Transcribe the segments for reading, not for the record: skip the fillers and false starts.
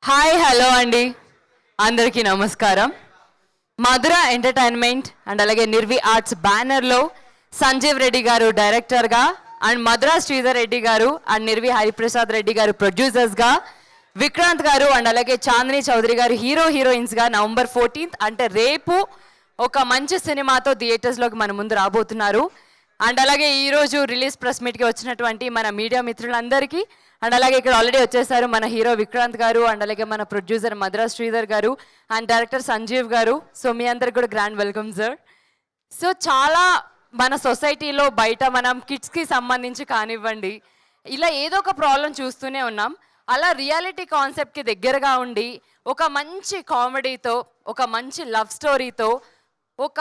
Hi hello అండి, అందరికీ నమస్కారం. మధుర ఎంటర్టైన్మెంట్ అండ్ అలాగే నిర్వి ఆర్ట్స్ బ్యానర్లో సంజీవ్ రెడ్డి గారు డైరెక్టర్గా అండ్ మధుర శ్రీధర్ రెడ్డి గారు అండ్ నిర్వి హరిప్రసాద్ రెడ్డి గారు ప్రొడ్యూసర్స్గా, విక్రాంత్ గారు అండ్ అలాగే చాందిని చౌదరి గారు హీరోయిన్స్గా నవంబర్ 14th అంటే రేపు ఒక మంచి సినిమాతో థియేటర్స్లోకి మన ముందు రాబోతున్నారు. అండ్ అలాగే ఈరోజు రిలీజ్ ప్రెస్ మీట్కి వచ్చినటువంటి మన మీడియా మిత్రులందరికీ అండ్ అలాగే ఇక్కడ ఆల్రెడీ వచ్చేసారు మన హీరో విక్రాంత్ గారు అండ్ అలాగే మన ప్రొడ్యూసర్ మధుర శ్రీధర్ గారు అండ్ డైరెక్టర్ సంజీవ్ గారు. సో మీ అందరికి కూడా గ్రాండ్ వెల్కమ్ సార్. సో చాలా మన సొసైటీలో బయట మనం కిడ్స్కి సంబంధించి కానివ్వండి, ఇలా ఏదో ఒక ప్రాబ్లం చూస్తూనే ఉన్నాం. అలా రియాలిటీ కాన్సెప్ట్కి దగ్గరగా ఉండి ఒక మంచి కామెడీతో, ఒక మంచి లవ్ స్టోరీతో, ఒక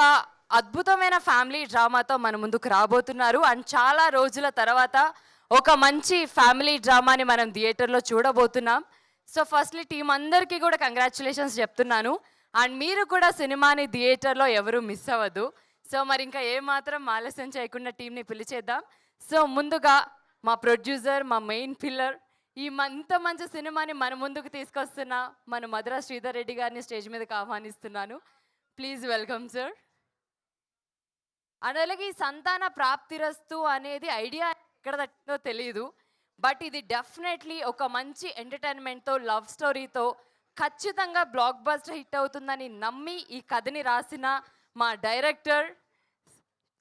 అద్భుతమైన ఫ్యామిలీ డ్రామాతో మన ముందుకు రాబోతున్నారు. అండ్ చాలా రోజుల తర్వాత ఒక మంచి ఫ్యామిలీ డ్రామాని మనం థియేటర్లో చూడబోతున్నాం. సో ఫస్ట్లీ టీం అందరికీ కూడా కంగ్రాచులేషన్స్ చెప్తున్నాను. అండ్ మీరు కూడా సినిమాని థియేటర్లో ఎవరు మిస్ అవ్వద్దు. సో మరి ఇంకా ఏమాత్రం ఆలస్యం చేయకుండా టీంని పిలిచేద్దాం. సో ముందుగా మా ప్రొడ్యూసర్, మా మెయిన్ పిల్లర్, ఈ ఇంత మంచి సినిమాని మన ముందుకు తీసుకొస్తున్న మన మధుర శ్రీధర్ రెడ్డి గారిని స్టేజ్ మీదకి ఆహ్వానిస్తున్నాను. Please welcome sir. అండ్ అలాగే ఈ సంతాన ప్రాప్తిరస్తు అనేది ఐడియా ఎక్కడ తట్టిందో తెలియదు, బట్ ఇది డెఫినెట్లీ ఒక మంచి ఎంటర్టైన్మెంట్తో, లవ్ స్టోరీతో ఖచ్చితంగా బ్లాక్ బస్టర్ హిట్ అవుతుందని నమ్మి ఈ కథని రాసిన మా డైరెక్టర్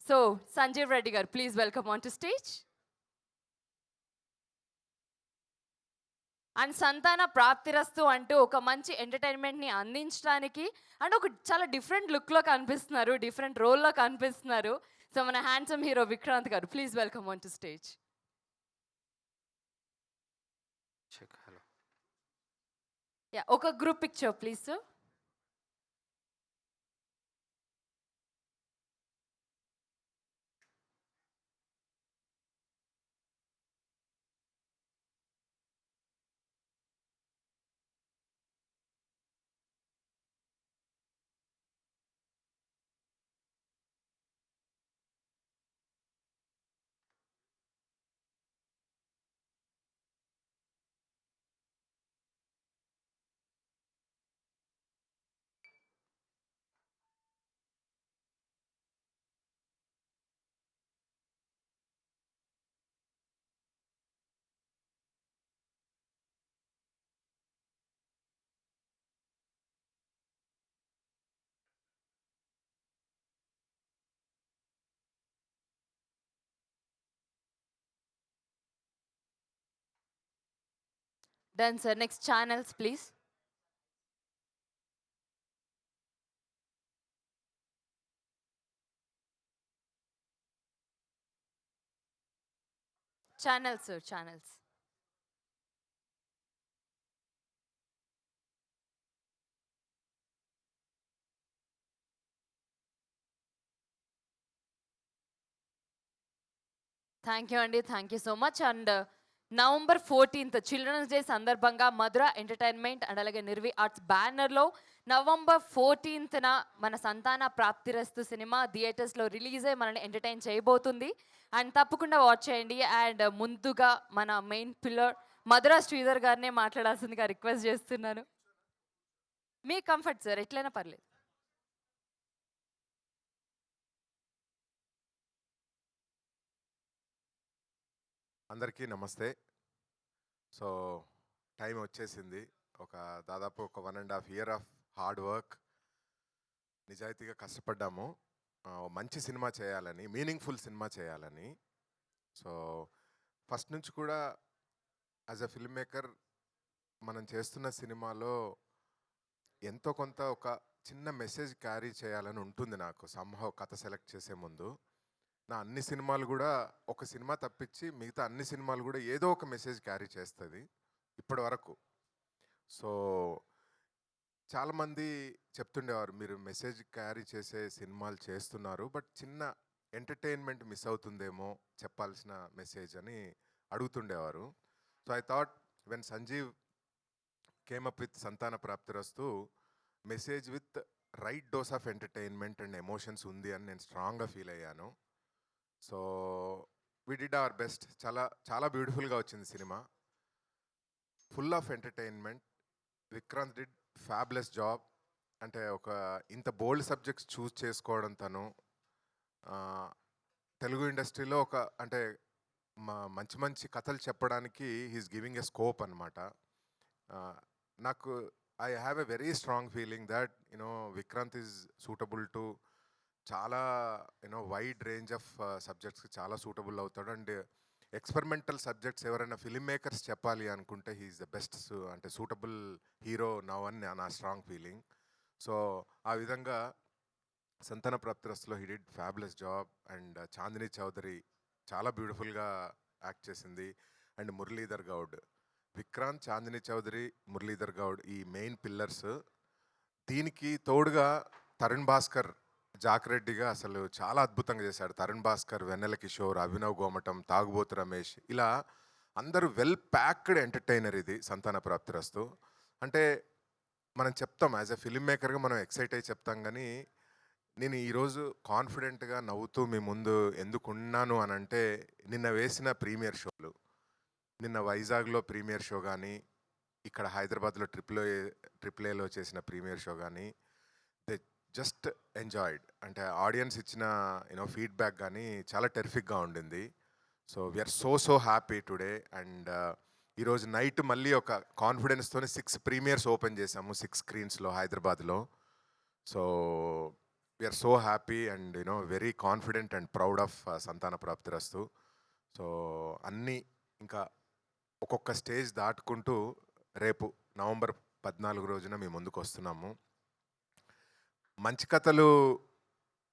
సో సంజీవ్ రెడ్డి గారు, please welcome on to stage. And సంతాన ప్రాప్తిరస్తు అంటూ ఒక మంచి ఎంటర్టైన్మెంట్ని అందించడానికి అండ్ ఒక చాలా డిఫరెంట్ లుక్లో కనిపిస్తున్నారు, డిఫరెంట్ రోల్లో కనిపిస్తున్నారు. సో మన handsome hero Vikrant garu, please welcome on to stage. ఒక group picture please sir. Done, sir. Next channels, please. Channels, sir. Channels. Thank you అండి, thank you so much. And November 14th children's day సందర్భంగా Madhura entertainment and అలాగే Nirvi arts బ్యానర్లో November 14th మన సంతాన ప్రాప్తిరస్తు cinema థియేటర్స్లో release అయ్యి మనల్ని ఎంటర్టైన్ చేయబోతుంది. అండ్ తప్పకుండా వాచ్ చేయండి. అండ్ ముందుగా మన మెయిన్ పిల్లర్ మధుర శ్రీధర్ గారినే మాట్లాడాల్సిందిగా రిక్వెస్ట్ చేస్తున్నాను. మీ కంఫర్ట్ సార్, ఎట్లయినా పర్లేదు. అందరికీ నమస్తే. సో టైం వచ్చేసింది. దాదాపు ఒక 1.5 year ఆఫ్ హార్డ్ వర్క్, నిజాయితీగా కష్టపడ్డాము మంచి సినిమా చేయాలని, మీనింగ్ఫుల్ సినిమా చేయాలని. సో ఫస్ట్ నుంచి కూడా యాజ్ అ ఫిల్మ్ మేకర్ మనం చేస్తున్న సినిమాలో ఎంతో కొంత ఒక చిన్న మెసేజ్ క్యారీ చేయాలని ఉంటుంది నాకు. సంహవ్ కథ సెలెక్ట్ చేసే ముందు నా అన్ని సినిమాలు కూడా, ఒక సినిమా తప్పించి మిగతా అన్ని సినిమాలు కూడా ఏదో ఒక మెసేజ్ క్యారీ చేస్తుంది ఇప్పటి వరకు. సో చాలామంది చెప్తుండేవారు, మీరు మెసేజ్ క్యారీ చేసే సినిమాలు చేస్తున్నారు, బట్ చిన్న ఎంటర్టైన్మెంట్ మిస్ అవుతుందేమో చెప్పాల్సిన మెసేజ్ అని అడుగుతుండేవారు. So I thought when Sanjeev came up with Santhana Prapthirasthu, message with right dose of entertainment and emotions ఉంది అని నేను స్ట్రాంగ్గా ఫీల్ అయ్యాను. So we did our best. చాలా చాలా బ్యూటిఫుల్గా వచ్చింది సినిమా, full of entertainment. Vikrant did fabulous job. అంటే ఒక ఇంత బోల్డ్ సబ్జెక్ట్స్ చూస్ చేసుకోవడం తను ఆ, తెలుగు ఇండస్ట్రీలో ఒక అంటే మంచి మంచి కథలు చెప్పడానికి హీస్ గివింగ్ ఎ స్కోప్ అనమాట. నాకు I have a very strong feeling that Vikrant is suitable to చాలా వైడ్ రేంజ్ ఆఫ్ సబ్జెక్ట్స్కి చాలా సూటబుల్ అవుతాడు. అండ్ ఎక్స్పెరిమెంటల్ సబ్జెక్ట్స్ ఎవరైనా ఫిలిం మేకర్స్ చెప్పాలి అనుకుంటే హీఈస్ ద బెస్ట్ అంటే సూటబుల్ హీరో నవ్ అని నా స్ట్రాంగ్ ఫీలింగ్. సో ఆ విధంగా సంతాన ప్రాప్తిరస్తులో he did fabulous job. And Chandini Chowdary చాలా బ్యూటిఫుల్గా యాక్ట్ చేసింది. అండ్ మురళీధర్ గౌడ్, విక్రాంత్, చాందిని చౌదరి, మురళీధర్ గౌడ్ ఈ మెయిన్ పిల్లర్స్. దీనికి తోడుగా తరుణ్ భాస్కర్ జాకిరెడ్డిగా అసలు చాలా అద్భుతంగా చేశాడు. తరుణ్ భాస్కర్, వెన్నెల కిషోర్, అభినవ్ గోమటం, తాగుబోతు రమేష్, ఇలా అందరూ వెల్ ప్యాక్డ్ ఎంటర్టైనర్ ఇది సంతాన ప్రాప్తిరస్తు. అంటే మనం చెప్తాం యాజ్ ఎ ఫిల్మ్ మేకర్గా మనం ఎక్సైట్ అయ్యి చెప్తాం, కానీ నేను ఈరోజు కాన్ఫిడెంట్గా నవ్వుతూ మీ ముందు ఎందుకు ఉన్నాను అని అంటే నిన్న వేసిన ప్రీమియర్ షోలు, నిన్న వైజాగ్లో ప్రీమియర్ షో కానీ, ఇక్కడ హైదరాబాద్లో ట్రిపుల్ ఏలో చేసిన ప్రీమియర్ షో కానీ, దే జస్ట్ ఎంజాయిడ్. అంటే ఆడియన్స్ ఇచ్చిన ఫీడ్బ్యాక్ కానీ చాలా టెరిఫిక్గా ఉండింది. So we're so happy today. And ఈరోజు నైట్ మళ్ళీ ఒక కాన్ఫిడెన్స్తోనే 6 ప్రీమియర్స్ ఓపెన్ చేసాము 6 స్క్రీన్స్లో హైదరాబాద్లో. So we're so happy and very confident and proud of Santhana Prapthirasthu. So అన్నీ ఇంకా ఒక్కొక్క స్టేజ్ దాటుకుంటూ రేపు నవంబర్ 14 రోజున మీ ముందుకు వస్తున్నాము. మంచి కథలు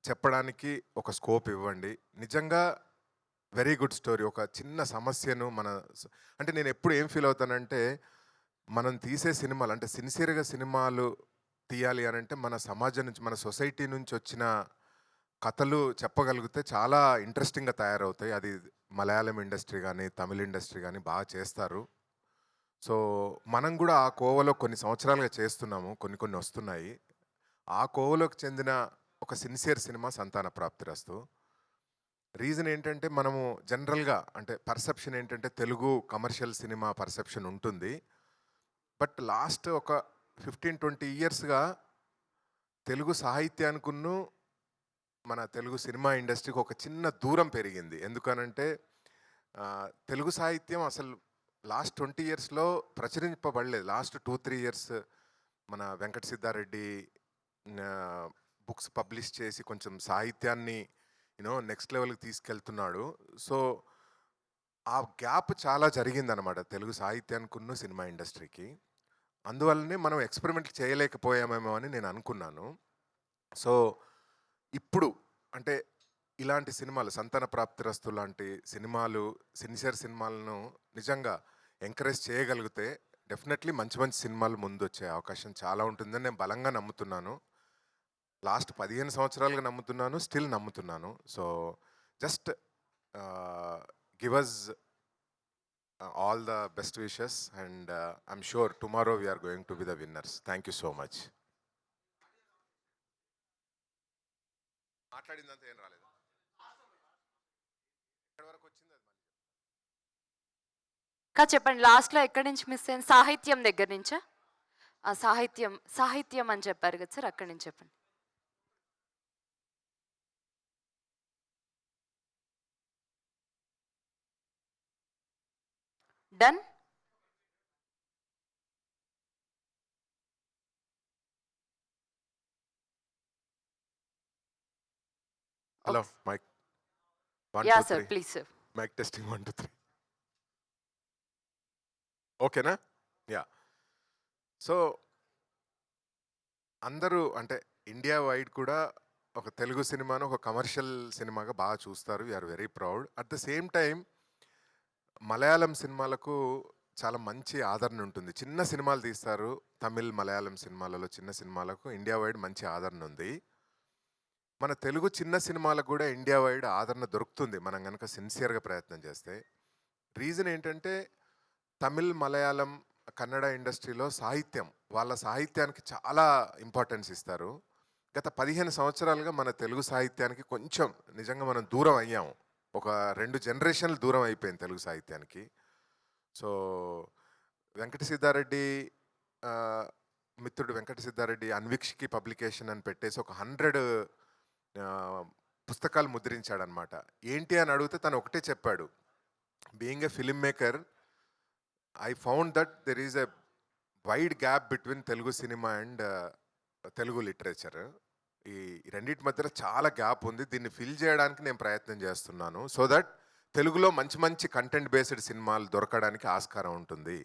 చెప్పడానికి ఒక స్కోప్ ఇవ్వండి. నిజంగా వెరీ గుడ్ స్టోరీ. ఒక చిన్న సమస్యను అంటే నేను ఎప్పుడు ఏం ఫీల్ అవుతానంటే, మనం తీసే సినిమాలు అంటే సిన్సియర్గా సినిమాలు తీయాలి అని అంటే మన సమాజం నుంచి, మన సొసైటీ నుంచి వచ్చిన కథలు చెప్పగలిగితే చాలా ఇంట్రెస్టింగ్గా తయారవుతాయి. అది మలయాళం ఇండస్ట్రీ కానీ తమిళ ఇండస్ట్రీ కానీ బాగా చేస్తారు. సో మనం కూడా ఆ కోవలో కొన్ని సంవత్సరాలుగా చేస్తున్నాము, కొన్ని వస్తున్నాయి. ఆ కోవలోకి చెందిన ఒక సిన్సియర్ సినిమా సంతాన ప్రాప్తిరస్తు. రీజన్ ఏంటంటే మనము జనరల్గా అంటే పర్సెప్షన్ ఏంటంటే తెలుగు కమర్షియల్ సినిమా పర్సెప్షన్ ఉంటుంది. బట్ లాస్ట్ ఒక 15-20 ఇయర్స్గా తెలుగు సాహిత్యానికును మన తెలుగు సినిమా ఇండస్ట్రీకి ఒక చిన్న దూరం పెరిగింది. ఎందుకనంటే తెలుగు సాహిత్యం అసలు లాస్ట్ 20 ఇయర్స్లో ప్రచురింపబడలేదు. లాస్ట్ 2-3 ఇయర్స్ మన వెంకట సిద్ధారెడ్డి బుక్స్ పబ్లిష్ చేసి కొంచెం సాహిత్యాన్ని నెక్స్ట్ లెవెల్కి తీసుకెళ్తున్నాడు. సో ఆ గ్యాప్ చాలా జరిగిందనమాట తెలుగు సాహిత్యానికున్న సినిమా ఇండస్ట్రీకి. అందువల్లనే మనం ఎక్స్పెరిమెంట్ చేయలేకపోయామేమో అని నేను అనుకున్నాను. సో ఇప్పుడు అంటే ఇలాంటి సినిమాలు సంతాన ప్రాప్తిరస్తు లాంటి సినిమాలు, సిన్సియర్ సినిమాలను నిజంగా ఎంకరేజ్ చేయగలిగితే డెఫినెట్లీ మంచి మంచి సినిమాలు ముందు వచ్చే అవకాశం చాలా ఉంటుందని నేను బలంగా నమ్ముతున్నాను. లాస్ట్ 15 సంవత్సరాలుగా నమ్ముతున్నాను, స్టిల్ నమ్ముతున్నాను. So just give us all the best wishes and I'm sure tomorrow we're going to be the winners. Thank you so much. మాట్లాడిందంతా ఏం రాలేదు, ఎక్కడి వరకు వచ్చింది అది ఇంకా చెప్పండి, లాస్ట్లో ఎక్కడి నుంచి మిస్ అయింది? సాహిత్యం దగ్గర నుంచా? సాహిత్యం అని చెప్పారు కదా సార్, అక్కడి నుంచి చెప్పండి. Done. Hello mic yeah sir, please sir. Mic testing 1 2 3 ఓకేనా? యా. సో అందరూ అంటే ఇండియా వైడ్ కూడా ఒక తెలుగు సినిమాను ఒక కమర్షియల్ సినిమాగా బాగా చూస్తారు. We're very proud. At the same time Malayalam సినిమాలకు చాలా మంచి ఆదరణ ఉంటుంది. చిన్న సినిమాలు తీస్తారు, తమిళ్ మలయాళం సినిమాలలో చిన్న సినిమాలకు ఇండియా వైడ్ మంచి ఆదరణ ఉంది. మన తెలుగు చిన్న సినిమాలకు కూడా ఇండియా వైడ్ ఆదరణ దొరుకుతుంది మనం కనుక సిన్సియర్గా ప్రయత్నం చేస్తే. రీజన్ ఏంటంటే తమిళ్, మలయాళం, కన్నడ ఇండస్ట్రీలో సాహిత్యం, వాళ్ళ సాహిత్యానికి చాలా ఇంపార్టెన్స్ ఇస్తారు. గత 15 సంవత్సరాలుగా మన తెలుగు సాహిత్యానికి కొంచెం నిజంగా మనం దూరం అయ్యాము. ఒక 2 జనరేషన్లు దూరం అయిపోయింది తెలుగు సాహిత్యానికి. సో వెంకట సిద్ధారెడ్డి మిత్రుడు వెంకట సిద్ధారెడ్డి అన్విక్షికి పబ్లికేషన్ అని పెట్టేసి ఒక 100 పుస్తకాలు ముద్రించాడనమాట. ఏంటి అని అడిగితే తను ఒకటే చెప్పాడు, being a film maker I found that there is a wide gap between Telugu cinema and Telugu literature. ఈ రెండింటి మధ్యలో చాలా గ్యాప్ ఉంది. దీన్ని ఫిల్ చేయడానికి నేను ప్రయత్నం చేస్తున్నాను, సో దట్ తెలుగులో మంచి మంచి కంటెంట్ బేస్డ్ సినిమాలు దొరకడానికి ఆస్కారం ఉంటుంది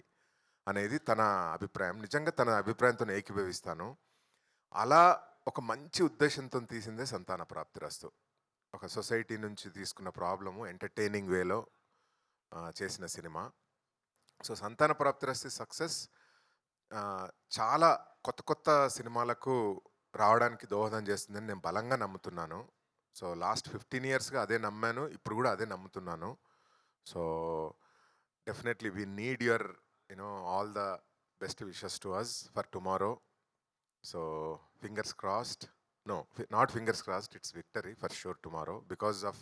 అనేది తన అభిప్రాయం. నిజంగా తన అభిప్రాయంతో ఏకీభవిస్తాను. అలా ఒక మంచి ఉద్దేశంతో తీసిందే సంతాన ప్రాప్తిరస్తు. ఒక సొసైటీ నుంచి తీసుకున్న ప్రాబ్లము ఎంటర్టైనింగ్ వేలో చేసిన సినిమా. సో సంతాన ప్రాప్తిరస్తు సక్సెస్ చాలా కొత్త కొత్త సినిమాలకు రావడానికి దోహదం చేస్తుందని నేను బలంగా నమ్ముతున్నాను. సో లాస్ట్ 15 ఇయర్స్గా అదే నమ్మాను, ఇప్పుడు కూడా అదే నమ్ముతున్నాను. So definitely we need your all the best wishes to us for tomorrow. So fingers crossed. No, not fingers crossed, it's victory for sure tomorrow because of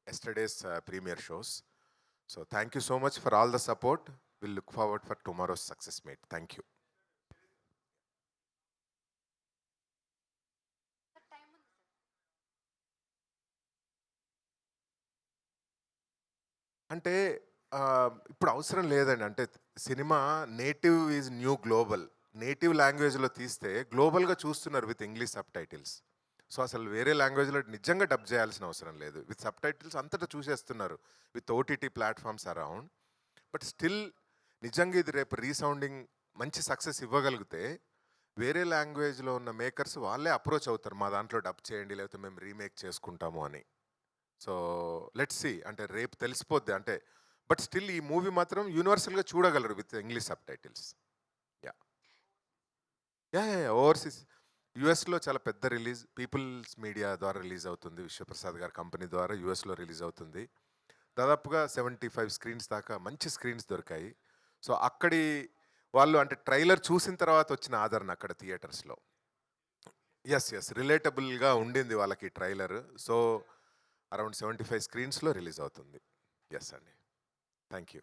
yesterday's premiere shows. So thank you so much for all the support. We'll look forward for tomorrow's success, mate. Thank you. అంటే ఇప్పుడు అవసరం లేదండి. అంటే cinema native is new global. Native లాంగ్వేజ్లో తీస్తే గ్లోబల్గా చూస్తున్నారు with English sub titles. So అసలు వేరే లాంగ్వేజ్లో నిజంగా డబ్ చేయాల్సిన అవసరం లేదు. విత్ సబ్ టైటిల్స్ అంతటా చూసేస్తున్నారు with OTT platforms around. But still నిజంగా ఇది రేపు రీసౌండింగ్ మంచి సక్సెస్ ఇవ్వగలిగితే వేరే లాంగ్వేజ్లో ఉన్న మేకర్స్ వాళ్ళే అప్రోచ్ అవుతారు, మా దాంట్లో డబ్ చేయండి లేకపోతే మేము రీమేక్ చేసుకుంటాము అని. సో లెట్స్ సీ, అంటే రేపు తెలిసిపోద్ది. అంటే బట్ స్టిల్ ఈ మూవీ మాత్రం యూనివర్సల్గా చూడగలరు with English sub titles. Yeah yeah overseas యుఎస్లో చాలా పెద్ద రిలీజ్ పీపుల్స్ మీడియా ద్వారా రిలీజ్ అవుతుంది. విశ్వప్రసాద్ గారి కంపెనీ ద్వారా యుఎస్లో రిలీజ్ అవుతుంది. దాదాపుగా 75 స్క్రీన్స్ దాకా మంచి స్క్రీన్స్ దొరికాయి. సో అక్కడి వాళ్ళు అంటే ట్రైలర్ చూసిన తర్వాత వచ్చిన ఆదరణ అక్కడ థియేటర్స్లో ఎస్ రిలేటబుల్గా ఉండింది వాళ్ళకి ట్రైలర్. సో అరౌండ్ 75 స్క్రీన్స్లో రిలీజ్ అవుతుంది. ఎస్ అండి, thank you.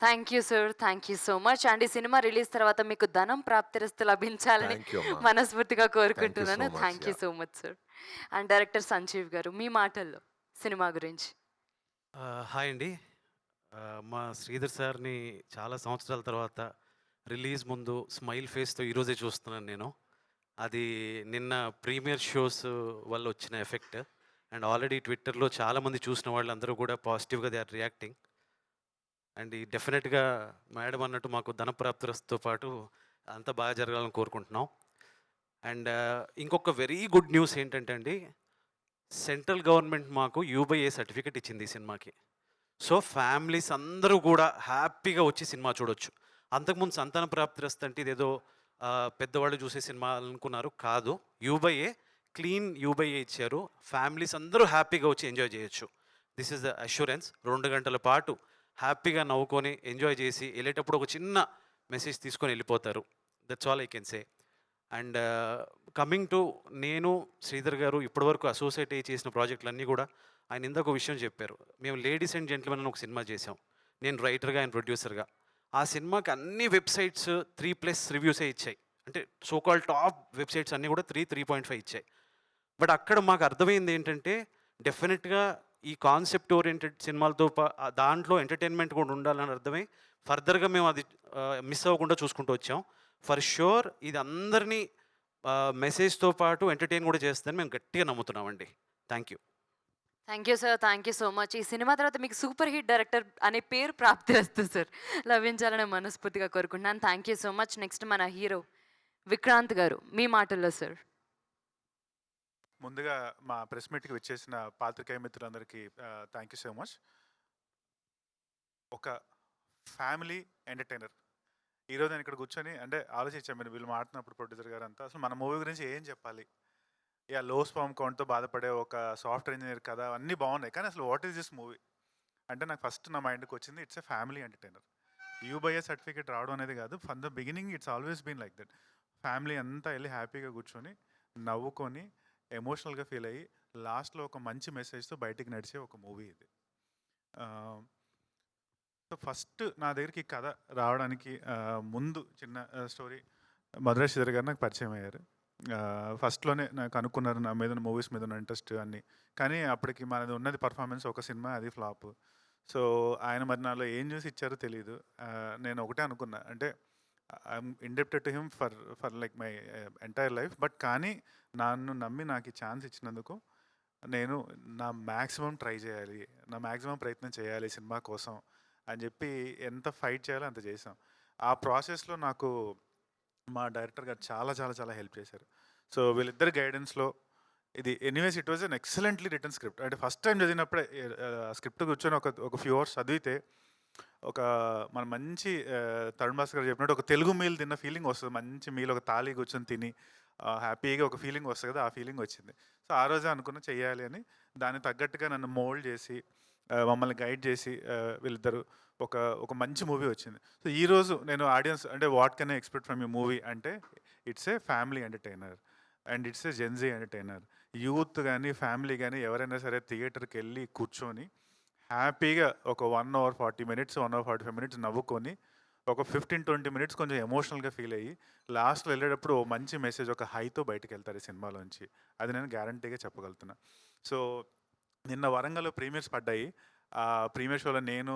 Thank you sir, thank you so much. And ఈ సినిమా రిలీజ్ తర్వాత మీకు ధనం ప్రాప్తిరస్తు లభించాలని Thank you, అమ్మా. మనస్ఫూర్తిగా కోరుకుంటున్నాను. Thank you so much, thank you so much sir. And director Sanjeev గారు, మీ మాటల్లో సినిమా గురించి. హాయ్ అండి. మా శ్రీధర్ సార్ని చాలా సంవత్సరాల తర్వాత రిలీజ్ ముందు స్మైల్ ఫేస్తో ఈరోజే చూస్తున్నాను నేను. అది నిన్న ప్రీమియర్ షోస్ వల్ల వచ్చిన ఎఫెక్ట్. అండ్ ఆల్రెడీ ట్విట్టర్లో చాలామంది చూసిన వాళ్ళందరూ కూడా పాజిటివ్గా దే ఆర్ రియాక్టింగ్. అండ్ ఈ డెఫినెట్గా మేడం అన్నట్టు మాకు ధనప్రాప్తితో పాటు అంతా బాగా జరగాలని కోరుకుంటున్నాం. అండ్ ఇంకొక వెరీ గుడ్ న్యూస్ ఏంటంటే అండి, సెంట్రల్ గవర్నమెంట్ మాకు యూబైఏ సర్టిఫికేట్ ఇచ్చింది ఈ సినిమాకి. సో ఫ్యామిలీస్ అందరూ కూడా హ్యాపీగా వచ్చి సినిమా చూడొచ్చు. అంతకుముందు సంతాన ప్రాప్తిరస్తు అంటే ఇదేదో పెద్దవాళ్ళు చూసే సినిమా అనుకున్నారు, కాదు. యూబైఏ క్లీన్ యూబైఏ ఇచ్చారు. ఫ్యామిలీస్ అందరూ హ్యాపీగా వచ్చి ఎంజాయ్ చేయొచ్చు. This is the assurance. 2 గంటల పాటు హ్యాపీగా నవ్వుకొని ఎంజాయ్ చేసి వెళ్ళేటప్పుడు ఒక చిన్న మెసేజ్ తీసుకొని వెళ్ళిపోతారు. That's all I can say. And coming to నేను శ్రీధర్ గారు ఇప్పటివరకు అసోసియేట్ అయ్యి చేసిన ప్రాజెక్టులన్నీ కూడా ఆయన ఇందాక ఒక విషయం చెప్పారు. మేము లేడీస్ అండ్ జెంట్మెన్ అని ఒక సినిమా చేసాం. నేను రైటర్గా, ఆయన ప్రొడ్యూసర్గా. ఆ సినిమాకి అన్ని వెబ్సైట్స్ 3+ రివ్యూసే ఇచ్చాయి. అంటే సోకాల్ టాప్ వెబ్సైట్స్ అన్నీ కూడా 3.5 ఇచ్చాయి. బట్ అక్కడ మాకు అర్థమైంది ఏంటంటే, డెఫినెట్గా ఈ కాన్సెప్ట్ ఓరియంటెడ్ సినిమాలతో దాంట్లో ఎంటర్టైన్మెంట్ కూడా ఉండాలని అర్థమై ఫర్దర్గా మేము అది మిస్ అవ్వకుండా చూసుకుంటూ వచ్చాం. ఫర్ షూర్ ఇది అందరినీ మెసేజ్తో పాటు ఎంటర్టైన్ కూడా చేస్తుందని మేము గట్టిగా నమ్ముతున్నామండి. Thank you. Thank you sir, thank you so much. ఈ సినిమా తర్వాత మీకు సూపర్ హిట్ డైరెక్టర్ అనే పేరు ప్రాప్తిరస్తు సార్ లభించాలని మనస్ఫూర్తిగా కోరుకుంటున్నాను. Thank you so much. Next మన హీరో విక్రాంత్ గారు, మీ మాటల్లో సార్. ముందుగా మా ప్రెస్ మీట్కి వచ్చేసిన పాత్రికేయ మిత్రులందరికీ థ్యాంక్ యూ సో మచ్. ఒక ఫ్యామిలీ ఎంటర్టైనర్ ఈరోజు నేను ఇక్కడ కూర్చొని అంటే ఆలోచించాను, మీరు వీళ్ళు మాట్లాడినప్పుడు ప్రొడ్యూసర్ గారు అంతా అసలు మన మూవీ గురించి ఏం చెప్పాలి. ఇక లో స్పామ్ కౌంట్తో బాధపడే ఒక సాఫ్ట్వేర్ ఇంజనీర్ కదా, అన్నీ బాగున్నాయి. కానీ అసలు వాట్ ఈస్ దిస్ మూవీ అంటే నాకు ఫస్ట్ నా మైండ్కి వచ్చింది it's a family entertainer. U by A certificate రావడం అనేది కాదు, from the beginning it's always been like that. Family అంతా వెళ్ళి హ్యాపీగా కూర్చొని నవ్వుకొని ఎమోషనల్గా ఫీల్ అయ్యి లాస్ట్లో ఒక మంచి మెసేజ్తో బయటికి నడిచే ఒక మూవీ ఇది. సో ఫస్ట్ నా దగ్గరికి ఈ కథ రావడానికి ముందు చిన్న స్టోరీ. మధురా శ్రీధర్ గారు నాకు పరిచయం అయ్యారు. ఫస్ట్లోనే నాకు అనుకున్నారు నా మీద మూవీస్ మీద ఉన్న ఇంట్రెస్ట్ అన్నీ. కానీ అప్పటికి మనది ఉన్నది పర్ఫార్మెన్స్ ఒక సినిమా, అది ఫ్లాప్. సో ఆయన మరి నాలో ఏం చూసి ఇచ్చారో తెలీదు. నేను ఒకటే అనుకున్నా, అంటే I'm indebted to him for like my entire life. But కానీ నన్ను నమ్మి నాకు ఈ ఛాన్స్ ఇచ్చినందుకు నేను నా మ్యాక్సిమం ట్రై చేయాలి, నా మ్యాక్సిమం ప్రయత్నం చేయాలి సినిమా కోసం అని చెప్పి ఎంత ఫైట్ చేయాలో అంత చేసాం. ఆ ప్రాసెస్లో నాకు మా డైరెక్టర్ గారు చాలా చాలా చాలా హెల్ప్ చేశారు. సో వీళ్ళిద్దరి గైడెన్స్లో ఇది anyways it was an excellently return script. అంటే ఫస్ట్ టైం చదివినప్పుడే స్క్రిప్ట్ కూర్చొని ఒక ఫ్యూ అవర్స్ చదివితే ఒక మన మంచి తరుణ్ భాస్కర్ గారు చెప్పినట్టు ఒక తెలుగు మీల్ తిన్న ఫీలింగ్ వస్తుంది. మంచి మీల్ ఒక తాళి కూర్చొని తిని హ్యాపీగా ఒక ఫీలింగ్ వస్తుంది కదా, ఆ ఫీలింగ్ వచ్చింది. సో ఆ రోజే అనుకున్న చెయ్యాలి అని. దానికి తగ్గట్టుగా నన్ను మోల్డ్ చేసి మమ్మల్ని గైడ్ చేసి వీళ్ళిద్దరు ఒక మంచి మూవీ వచ్చింది. సో ఈరోజు నేను ఆడియన్స్ అంటే what can I expect from you movie అంటే it's a family entertainer and it's a Gen Z entertainer. Youth కానీ ఫ్యామిలీ కానీ ఎవరైనా సరే థియేటర్కి వెళ్ళి కూర్చొని హ్యాపీగా ఒక 1 hour 40 minutes 1 hour 45 minutes నవ్వుకొని ఒక 15-20 minutes కొంచెం ఎమోషనల్గా ఫీల్ అయ్యి లాస్ట్లో వెళ్ళేటప్పుడు ఓ మంచి మెసేజ్ ఒక హైతో బయటకు వెళ్తారు ఈ సినిమాలోంచి. అది నేను గ్యారంటీగా చెప్పగలుగుతున్నా. సో నిన్న వరంగల్లో ప్రీమియర్స్ పడ్డాయి. ఆ ప్రీమియర్ షోలో నేను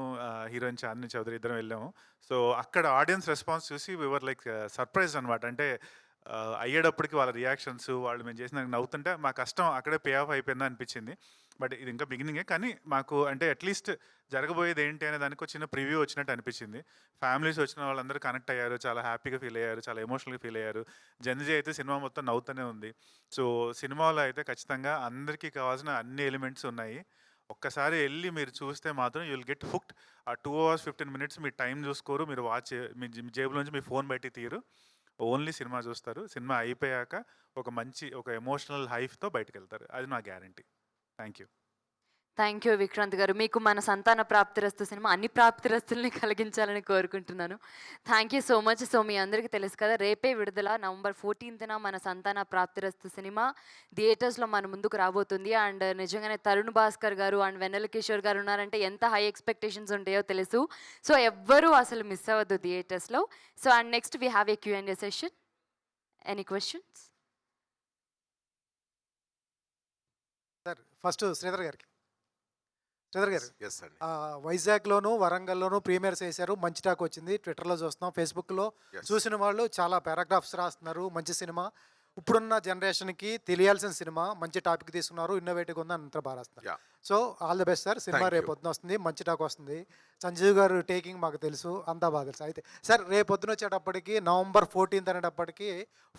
హీరోయిన్ చాందిని చౌదరి ఇద్దరం వెళ్ళాము. సో అక్కడ ఆడియన్స్ రెస్పాన్స్ చూసి వివర్ లైక్ సర్ప్రైజ్ అనమాట. అంటే అయ్యేటప్పటికి వాళ్ళ రియాక్షన్స్, వాళ్ళు మేము చేసిన నవ్వుతుంటే మా కష్టం అక్కడే పే ఆఫ్ అయిపోయిందా అనిపించింది. బట్ ఇది ఇంకా బిగినింగే, కానీ మాకు అంటే అట్లీస్ట్ జరగబోయేది ఏంటి అనే దానికి చిన్న ప్రివ్యూ వచ్చినట్టు అనిపించింది. ఫ్యామిలీస్ వచ్చిన వాళ్ళందరూ కనెక్ట్ అయ్యారు, చాలా హ్యాపీగా ఫీల్ అయ్యారు, చాలా ఎమోషనల్గా ఫీల్ అయ్యారు. జెన్జీ అయితే సినిమా మొత్తం నవ్వుతూనే ఉంది. సో సినిమాలో అయితే ఖచ్చితంగా అందరికీ కావాల్సిన అన్ని ఎలిమెంట్స్ ఉన్నాయి. ఒక్కసారి వెళ్ళి మీరు చూస్తే మాత్రం యూ విల్ గెట్ హుక్డ్. ఆ 2 hours 15 minutes మీ టైం చూసుకోరు, మీరు వాచ్ మీ జేబులోంచి మీ ఫోన్ బయటికి తీయరు, ఓన్లీ సినిమా చూస్తారు. సినిమా అయిపోయాక ఒక ఎమోషనల్ హైఫ్తో బయటకు వెళ్తారు. అది నా guarantee. Thank you. Thank you Vikrant గారు. మీకు మన సంతాన ప్రాప్తిరస్తు సినిమా అన్ని ప్రాప్తిరస్తుల్ని కలిగించాలని కోరుకుంటున్నాను. Thank you so much. So మీ అందరికీ తెలుసు కదా, రేపే విడుదల November 14th మన సంతాన ప్రాప్తిరస్తు సినిమా థియేటర్స్లో మన ముందుకు రాబోతుంది. అండ్ నిజంగానే తరుణ్ భాస్కర్ గారు అండ్ వెన్నెల కిషోర్ గారు ఉన్నారంటే ఎంత హై ఎక్స్పెక్టేషన్స్ ఉంటాయో తెలుసు. సో ఎవ్వరూ అసలు మిస్ అవ్వద్దు థియేటర్స్లో. So and next we have a Q&A session. Any questions? Sir first Sridhar గారు ఎస్ అండి. వైజాగ్లోను వరంగల్లోను ప్రీమియర్స్ వేశారు, మంచి టాక్ వచ్చింది. ట్విట్టర్లో చూస్తున్నాం, ఫేస్బుక్లో చూసిన వాళ్ళు చాలా పారాగ్రాఫ్స్ రాస్తున్నారు. మంచి సినిమా, ఇప్పుడున్న జనరేషన్కి తెలియాల్సిన సినిమా, మంచి టాపిక్ తీసుకున్నారు, ఇన్నోవేటివ్గా ఉంది, అంతా బాగా రాస్తున్నారు. So all the best sir. Cinema రేపొద్దున వస్తుంది, మంచి టాక్ వస్తుంది. సంజీవ్ గారు టేకింగ్ మాకు తెలుసు, అంతా బాగా తెలుసు. అయితే సార్ రేపొద్దున వచ్చేటప్పటికి November 14th అనేటప్పటికి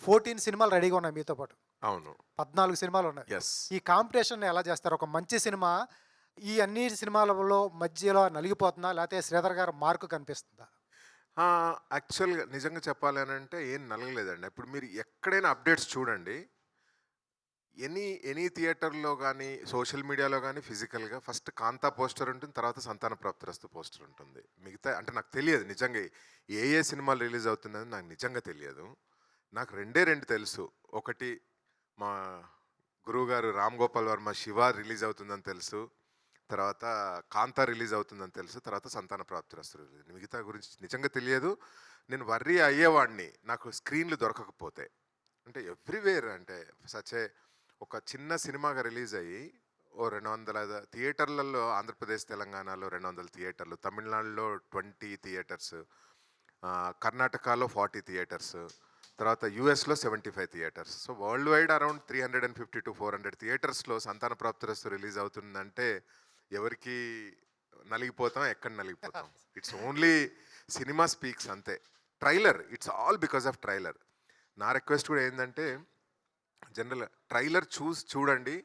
14 సినిమాలు రెడీగా ఉన్నాయి మీతో పాటు. అవును, 14 సినిమాలు ఉన్నాయి. ఈ కాంపిటీషన్ ఎలా చేస్తారు? ఒక మంచి సినిమా ఈ అన్ని సినిమాలలో మధ్యలో నలిగిపోతుందా, లేకపోతే శ్రీధర్ గారు మార్కు కనిపిస్తుందా? యాక్చువల్గా నిజంగా చెప్పాలి అని అంటే ఏం నలగలేదండి. ఇప్పుడు మీరు ఎక్కడైనా అప్డేట్స్ చూడండి, ఎనీ థియేటర్లో కానీ సోషల్ మీడియాలో కానీ ఫిజికల్గా ఫస్ట్ కాంతా పోస్టర్ ఉంటుంది, తర్వాత సంతాన ప్రాప్తిరస్తు పోస్టర్ ఉంటుంది. మిగతా అంటే నాకు తెలియదు నిజంగా ఏ సినిమాలు రిలీజ్ అవుతుందని నాకు నిజంగా తెలియదు. నాకు రెండు తెలుసు. ఒకటి మా గురువుగారు రామ్ గోపాల్ వర్మ శివ రిలీజ్ అవుతుందని తెలుసు, తర్వాత కాంతా రిలీజ్ అవుతుందని తెలుసు, తర్వాత సంతాన ప్రాప్తిరస్తు రిలీజ్. మిగతా గురించి నిజంగా తెలియదు. నేను వర్రీ అయ్యేవాడిని నాకు స్క్రీన్లు దొరకకపోతే. అంటే ఎవ్రీవేర్ అంటే సచే ఒక చిన్న సినిమాగా రిలీజ్ అయ్యి 200 థియేటర్లలో, ఆంధ్రప్రదేశ్ తెలంగాణలో 200 థియేటర్లు, తమిళనాడులో 20 థియేటర్స్, కర్ణాటకలో 40 థియేటర్స్, తర్వాత యూఎస్లో 75 theatres. So world wide around 350 to 400 థియేటర్స్లో సంతాన ప్రాప్తిరస్తు రిలీజ్ అవుతుందంటే ఎవరికి నలిగిపోతాం, ఎక్కడ నలిగిపోతాం. ఇట్స్ ఓన్లీ సినిమా స్పీక్స్ అంతే. Trailer, it's all because of trailer. నా రిక్వెస్ట్ కూడా ఏంటంటే జనరల్ ట్రైలర్ చూడండి.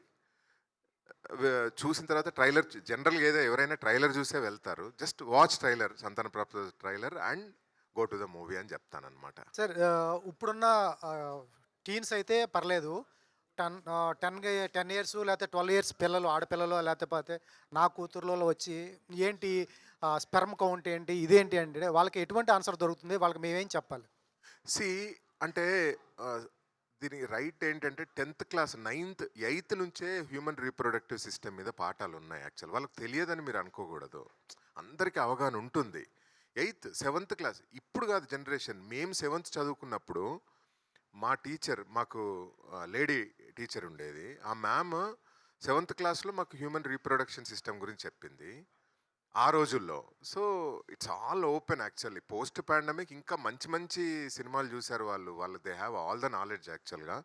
చూసిన తర్వాత ట్రైలర్ జనరల్గా ఎవరైనా ట్రైలర్ చూసే వెళ్తారు. Just watch trailer, Santhana ప్రాప్తిరస్తు trailer and go to the movie అని చెప్తానమాట. సార్ ఇప్పుడున్న టీన్స్ అయితే పర్లేదు, 10 years లేకపోతే 12 years పిల్లలు, ఆడపిల్లలు లేకపోతే నా కూతుర్లలో వచ్చి ఏంటి స్పెర్మ్ కౌంట్ ఏంటి, ఇదేంటి అంటే వాళ్ళకి ఎటువంటి ఆన్సర్ దొరుకుతుంది? వాళ్ళకి మేమేం చెప్పాలి? అంటే దీని రైట్ ఏంటంటే 10th class 9th 8th నుంచే హ్యూమన్ రీప్రొడక్టివ్ సిస్టమ్ మీద పాఠాలు ఉన్నాయి. యాక్చువల్ వాళ్ళకి తెలియదని మీరు అనుకోకూడదు. అందరికీ అవగాహన ఉంటుంది. 8th 7th క్లాస్ ఇప్పుడు కాదు జనరేషన్. మేము 7th చదువుకున్నప్పుడు మా టీచర్, మాకు లేడీ టీచర్ ఉండేది. ఆ మ్యామ్ 7th క్లాస్లో మాకు హ్యూమన్ రీప్రొడక్షన్ సిస్టమ్ గురించి చెప్పింది ఆ రోజుల్లో. So it's all open actually. Post pandemic ఇంకా మంచి మంచి సినిమాలు చూశారు వాళ్ళు they have all the knowledge యాక్చువల్గా.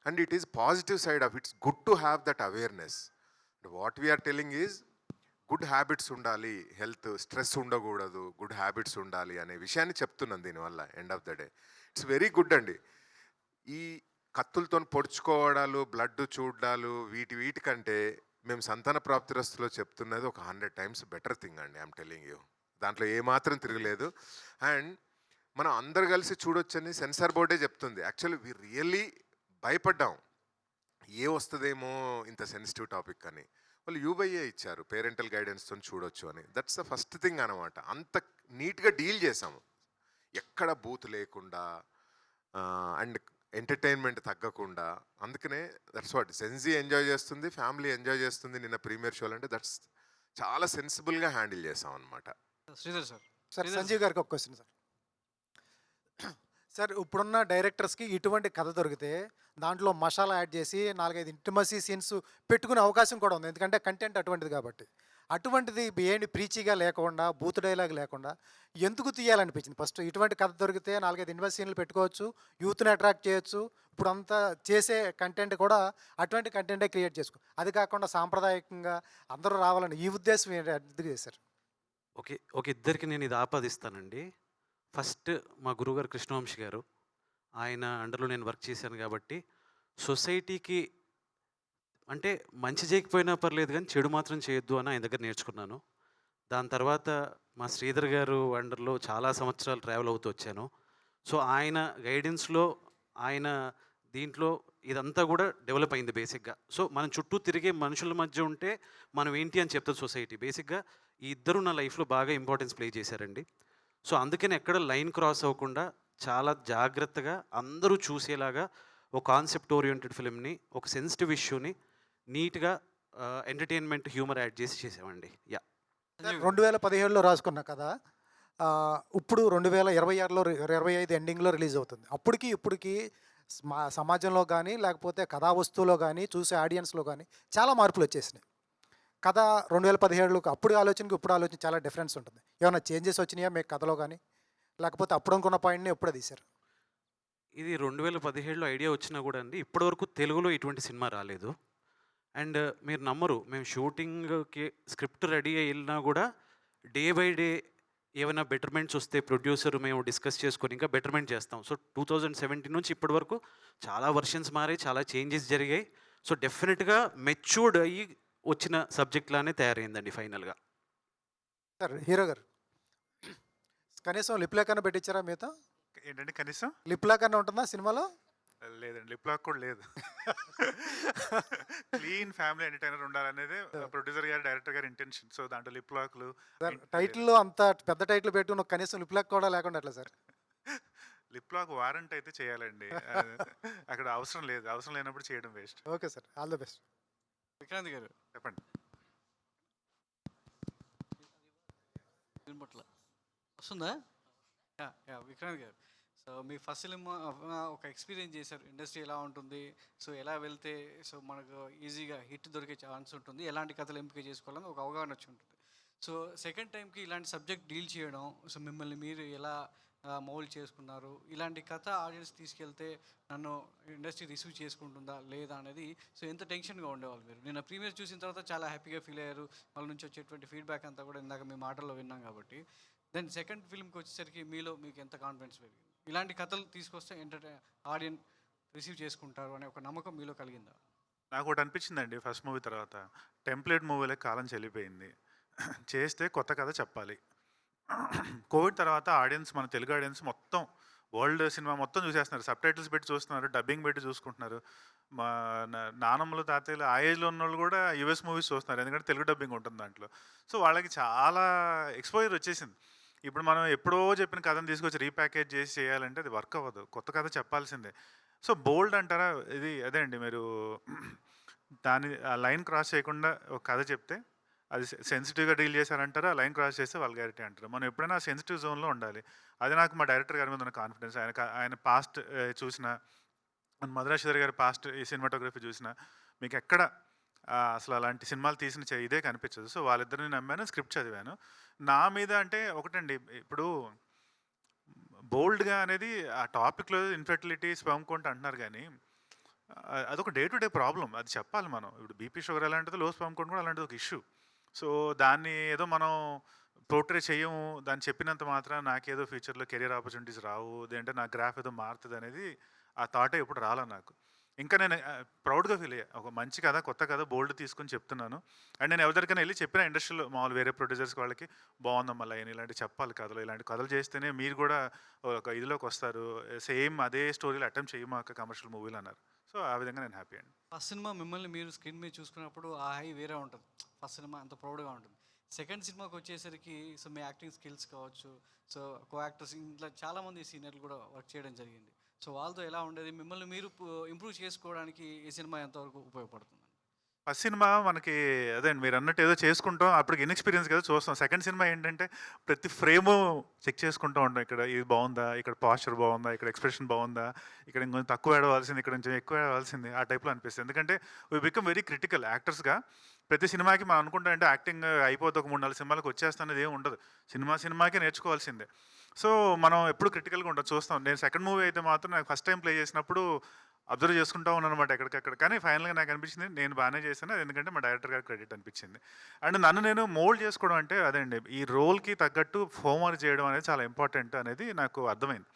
And it is positive side of it's good to have that awareness. What we're telling is good habits ఉండాలి, హెల్త్ స్ట్రెస్ ఉండకూడదు, good habits ఉండాలి అనే విషయాన్ని చెప్తున్నాను దీనివల్ల. End of the day it's very good అండి. ఈ కత్తులతో పొడుచుకోవడాలు, బ్లడ్ చూడాలు, వీటికంటే మేము సంతాన ప్రాప్తిరస్తులో చెప్తున్నది ఒక 100 times బెటర్ థింగ్ అండి. ఐఎమ్ టెలింగ్ యూ, దాంట్లో ఏమాత్రం తిరగలేదు. అండ్ మనం అందరు కలిసి చూడొచ్చని సెన్సార్ బోర్డే చెప్తుంది. యాక్చువల్లీ వి రియల్లీ భయపడ్డాం, ఏ వస్తుందేమో ఇంత సెన్సిటివ్ టాపిక్ అని. వాళ్ళు యూబైఏ ఇచ్చారు, పేరెంటల్ గైడెన్స్తో చూడొచ్చు అని. దట్స్ ద ఫస్ట్ థింగ్ అనమాట. అంత నీట్గా డీల్ చేసాము, ఎక్కడ బూత్ లేకుండా అండ్ ఎంటర్టైన్మెంట్ తగ్గకుండా. అందుకనే దట్స్ వాట్ సెన్జీ ఎంజాయ్ చేస్తుంది, ఫ్యామిలీ ఎంజాయ్ చేస్తుంది. నిన్న ప్రీమియర్ షోలు అంటే దట్స్ చాలా సెన్సిబుల్గా హ్యాండిల్ చేసాం అనమాట. శ్రీధర్ సార్. సార్ సంజీవ్ గారికి ఒక క్వశ్చన్ సార్. సార్ ఇప్పుడున్న డైరెక్టర్స్కి ఇటువంటి కథ దొరికితే దాంట్లో మసాలా యాడ్ చేసి 4-5 ఇంటిమసీ సీన్స్ పెట్టుకునే అవకాశం కూడా ఉంది, ఎందుకంటే కంటెంట్ అటువంటిది కాబట్టి. అటువంటిది ఏంటి ప్రీచిగా లేకుండా, బూత్ డైలాగ్ లేకుండా ఎందుకు తీయాలనిపించింది? ఫస్ట్ ఇటువంటి కథ దొరికితే 4-5 ఇంటిమసీ సీన్లు పెట్టుకోవచ్చు, యూత్ని అట్రాక్ట్ చేయొచ్చు. ఇప్పుడు అంతా చేసే కంటెంట్ కూడా అటువంటి కంటెంటే క్రియేట్ చేసుకో, అది కాకుండా సాంప్రదాయకంగా అందరూ రావాలని ఈ ఉద్దేశం ఎందుకు చేశారు? ఒక ఇద్దరికి నేను ఇది ఆపాదిస్తానండి. ఫస్ట్ మా గురువుగారు కృష్ణవంశీ గారు, ఆయన అండర్లో నేను వర్క్ చేశాను కాబట్టి సొసైటీకి అంటే మంచి చేయకపోయినా పర్లేదు కానీ చెడు మాత్రం చేయొద్దు అని ఆయన దగ్గర నేర్చుకున్నాను. దాని తర్వాత మా శ్రీధర్ గారు అండర్లో చాలా సంవత్సరాలు ట్రావెల్ అవుతూ వచ్చాను. సో ఆయన గైడెన్స్లో, ఆయన దీంట్లో ఇదంతా కూడా డెవలప్ అయింది బేసిక్గా. సో మనం చుట్టూ తిరిగే మనుషుల మధ్య ఉంటే మనం ఏంటి అని చెప్తుంది సొసైటీ. బేసిక్గా ఈ ఇద్దరు నా లైఫ్లో బాగా ఇంపార్టెన్స్ ప్లే చేశారండి. సో అందుకని ఎక్కడ లైన్ క్రాస్ అవ్వకుండా చాలా జాగ్రత్తగా అందరూ చూసేలాగా ఒక కాన్సెప్ట్ ఓరియంటెడ్ ఫిల్మ్ని, ఒక సెన్సిటివ్ ఇష్యూని నీట్గా ఎంటర్టైన్మెంట్, హ్యూమర్ యాడ్ చేసి చేసామండి. 2017లో రాసుకున్న కథ ఇప్పుడు 2026లో 25 ఎండింగ్లో రిలీజ్ అవుతుంది. అప్పటికి ఇప్పటికి సమాజంలో కానీ లేకపోతే కథా వస్తువులో కానీ చూసే ఆడియన్స్లో కానీ చాలా మార్పులు వచ్చేసినాయి. కథ 2017లోకి అప్పుడు ఆలోచనకి ఇప్పుడు ఆలోచన చాలా డిఫరెన్స్ ఉంటుంది. ఏమైనా చేంజెస్ వచ్చినాయా మీకు కథలో కానీ, లేకపోతే అప్పుడు అనుకున్న పాయింట్ని ఎప్పుడే తీశారు? ఇది 2017లో ఐడియా వచ్చినా కూడా అండి ఇప్పటివరకు తెలుగులో ఇటువంటి సినిమా రాలేదు. అండ్ మీరు నమ్మరు, మేము షూటింగ్కి స్క్రిప్ట్ రెడీ అయ్యి వెళ్ళినా కూడా డే బై డే ఏమైనా బెటర్మెంట్స్ వస్తే ప్రొడ్యూసర్ మేము డిస్కస్ చేసుకొని ఇంకా బెటర్మెంట్ చేస్తాం. సో 2017 నుంచి ఇప్పటి వరకు చాలా వర్షన్స్ మారాయి, చాలా చేంజెస్ జరిగాయి. సో డెఫినెట్గా మెచ్యూర్డ్ అయ్యి వచ్చిన సబ్జెక్ట్ లానే తయారైందండి ఫైనల్గా. సార్ హీరో గారు కనీసం లిప్ లాక్ అన్న పెట్టించారా మీతో? ఏంటంటే కనీసం లిప్ లాక్ అన్న ఉంటుందా సినిమాలో? లేదండి, లిప్ లాక్ కూడా లేదు. క్లీన్ ఫ్యామిలీ ఎంటర్టైనర్ ఉండాలనేది ప్రొడ్యూసర్ గారు, డైరెక్టర్ గారి ఇంటెన్షన్. సో దాంట్లో లిప్ లాక్లు, టైటిల్లో అంత పెద్ద టైటిల్ పెట్టుకున్న కనీసం లిప్ లాక్ కూడా లేకుండా ఎట్లా సార్? లిప్ లాక్ వారంట్ అయితే చేయాలండి. అక్కడ అవసరం లేదు, అవసరం లేనప్పుడు చేయడం waste. Okay sir, all the best. Vikrant గారు చెప్పండి. వినపట్ల వస్తుందా? విక్రాంత్ గారు, సో మీ ఫస్ట్ ఫిలిం ఒక ఎక్స్పీరియన్స్ చేశారు, ఇండస్ట్రీ ఎలా ఉంటుంది, సో ఎలా వెళ్తే సో మనకు ఈజీగా హిట్ దొరికే ఛాన్స్ ఉంటుంది, ఎలాంటి కథలు ఎంపిక చేసుకోవాలని ఒక అవగాహన వచ్చి ఉంటుంది. సో సెకండ్ టైంకి ఇలాంటి సబ్జెక్ట్ డీల్ చేయడం, సో మిమ్మల్ని మీరు ఎలా మౌల్డ్ చేసుకున్నారు, ఇలాంటి కథ ఆడియన్స్ తీసుకెళ్తే నన్ను ఇండస్ట్రీ రిసీవ్ చేసుకుంటుందా లేదా అనేది, సో ఎంత టెన్షన్గా ఉండేవాళ్ళు మీరు? నిన్న ప్రీమియర్ చూసిన తర్వాత చాలా హ్యాపీగా ఫీల్ అయ్యారు, వాళ్ళ నుంచి వచ్చేటువంటి ఫీడ్బ్యాక్ అంతా కూడా ఇందాక మీ మాటల్లో విన్నాం కాబట్టి. దెన్ సెకండ్ ఫిల్మ్కి వచ్చేసరికి మీలో మీకు ఎంత కాన్ఫిడెన్స్ పెరిగింది? ఇలాంటి కథలు తీసుకొస్తే ఆడియన్స్ రిసీవ్ చేసుకుంటారు అనే ఒక నమ్మకం మీలో కలిగిందా? నాకు ఒకటి అనిపించిందండి ఫస్ట్ మూవీ తర్వాత, టెంప్లెట్ మూవీలే కాలం చెల్లిపోయింది, చేస్తే కొత్త కథ చెప్పాలి. కోవిడ్ తర్వాత ఆడియన్స్, మన తెలుగు ఆడియన్స్ మొత్తం వరల్డ్ సినిమా మొత్తం చూసేస్తున్నారు, సబ్ టైటిల్స్ పెట్టి చూస్తున్నారు, డబ్బింగ్ పెట్టి చూసుకుంటున్నారు. మా నానమ్మలు, తాతయ్యలు ఆ ఏజ్లో ఉన్న వాళ్ళు కూడా యూఎస్ మూవీస్ చూస్తున్నారు, ఎందుకంటే తెలుగు డబ్బింగ్ ఉంటుంది దాంట్లో. సో వాళ్ళకి చాలా ఎక్స్పోజర్ వచ్చేసింది. ఇప్పుడు మనం ఎప్పుడో చెప్పిన కథను తీసుకొచ్చి రీప్యాకేజ్ చేసి చేయాలంటే అది వర్క్ అవ్వదు, కొత్త కథ చెప్పాల్సిందే. సో బోల్డ్ అంటారా, ఇది అదే అండి, మీరు దాని ఆ లైన్ క్రాస్ చేయకుండా ఒక కథ చెప్తే అది సెన్సిటివ్గా డీల్ చేశారంటారా, లైన్ క్రాస్ చేస్తే వల్గారిటీ అంటారు. మనం ఎప్పుడైనా సెన్సిటివ్ జోన్లో ఉండాలి. అది నాకు మా డైరెక్టర్ గారి మీద ఉన్న కాన్ఫిడెన్స్. ఆయన పాస్ట్ చూసిన, మద్రాస్ శ్రీధర్ గారి పాస్ట్ ఈ సినిమాటోగ్రఫీ చూసిన మీకు ఎక్కడ అసలు అలాంటి సినిమాలు తీసిన ఇదే కనిపించదు. సో వాళ్ళిద్దరిని నమ్మాను, స్క్రిప్ట్ చదివాను. నా మీద అంటే ఒకటండి, ఇప్పుడు బోల్డ్గా అనేది ఆ టాపిక్లో ఇన్ఫెర్టిలిటీ, స్పెర్మ్ కౌంట్ అంటున్నారు కానీ అదొక డే టు డే ప్రాబ్లం. అది చెప్పాలి మనం. ఇప్పుడు బీపీ షుగర్ ఎలాంటిదో, లో స్పెర్మ్ కౌంట్ కూడా అలాంటిది ఒక ఇష్యూ. సో దాన్ని ఏదో మనం పోర్ట్రే చేయము, దాన్ని చెప్పినంత మాత్రం నాకేదో ఫ్యూచర్లో కెరీర్ ఆపర్చునిటీస్ రావు, ఏంటంటే నా గ్రాఫ్ ఏదో మారుతుంది అనేది ఆ థాటే ఎప్పుడు రాలా నాకు. ఇంకా నేను ప్రౌడ్గా ఫీల్ అయ్యా, ఒక మంచి కథ, కొత్త కథ, బోల్డ్ తీసుకొని చెప్తున్నాను. అండ్ నేను ఎవరికైనా వెళ్ళి చెప్పిన ఇండస్ట్రీలో మామూలు వేరే ప్రొడ్యూసర్స్ వాళ్ళకి, బాగుందమ్మా లైన్, ఇలాంటి చెప్పాలి కథలు, ఇలాంటి కథలు చేస్తేనే మీరు కూడా ఒక ఇదిలోకి వస్తారు, సేమ్ అదే స్టోరీలు అటెంప్ట్ చేయమాక కమర్షియల్ మూవీలు అన్నారు. సో ఆ విధంగా నేను హ్యాపీ అండి. ఫస్ట్ సినిమా మిమ్మల్ని మీరు స్క్రీన్ మీద చూసుకున్నప్పుడు ఆ హై వేరే ఉంటుంది. ఫస్ట్ సినిమా అంత ప్రౌడ్గా ఉంటుంది. సెకండ్ సినిమాకి వచ్చేసరికి సో మీ యాక్టింగ్ స్కిల్స్ కావచ్చు, సో కో యాక్టర్స్, ఇంట్లో చాలామంది సీనియర్లు కూడా వర్క్ చేయడం జరిగింది. సో వాళ్ళతో ఎలా ఉండేది, మిమ్మల్ని మీరు ఇంప్రూవ్ చేసుకోవడానికి ఈ సినిమా ఎంతవరకు ఉపయోగపడుతుంది? ఫస్ట్ సినిమా మనకి అదే అండి, మీరు అన్నట్టు ఏదో చేసుకుంటాం, అప్పటికి ఇన్ఎక్స్పీరియన్స్ కదా చూస్తాం. సెకండ్ సినిమా ఏంటంటే ప్రతి ఫ్రేము చెక్ చేసుకుంటూ ఉంటాం. ఇక్కడ ఇది బాగుందా, ఇక్కడ పాస్చర్ బాగుందా, ఇక్కడ ఎక్స్ప్రెషన్ బాగుందా, ఇక్కడ ఇంకొంచెం తక్కువ ఏడవలసింది, ఇక్కడ కొంచెం ఎక్కువ ఏడవలసింది, ఆ టైప్లో అనిపిస్తుంది. ఎందుకంటే వీ బికమ్ వెరీ క్రిటికల్ యాక్టర్స్గా. ప్రతి సినిమాకి మనం అనుకుంటాం అంటే యాక్టింగ్ అయిపోతే ఒక 3-4 సినిమాలకు వచ్చేస్తున్నది ఏమి ఉండదు. సినిమాకే నేర్చుకోవాల్సిందే. సో మనం ఎప్పుడు క్రిటికల్గా ఉంటాం, చూస్తాం. నేను సెకండ్ మూవీ అయితే మాత్రం నాకు ఫస్ట్ టైం ప్లే చేసినప్పుడు అబ్జర్వ్ చేసుకుంటా ఉన్నాను అనమాట ఎక్కడికక్కడ. కానీ ఫైనల్గా నాకు అనిపించింది నేను బాగానే చేశాను, ఎందుకంటే మా డైరెక్టర్ గారికి క్రెడిట్ అనిపించింది. అండ్ నన్ను నేను మోల్డ్ చేసుకోవడం అంటే అదే అండి, ఈ రోల్కి తగ్గట్టు హోంవర్క్ చేయడం అనేది చాలా ఇంపార్టెంట్ అనేది నాకు అర్థమైంది.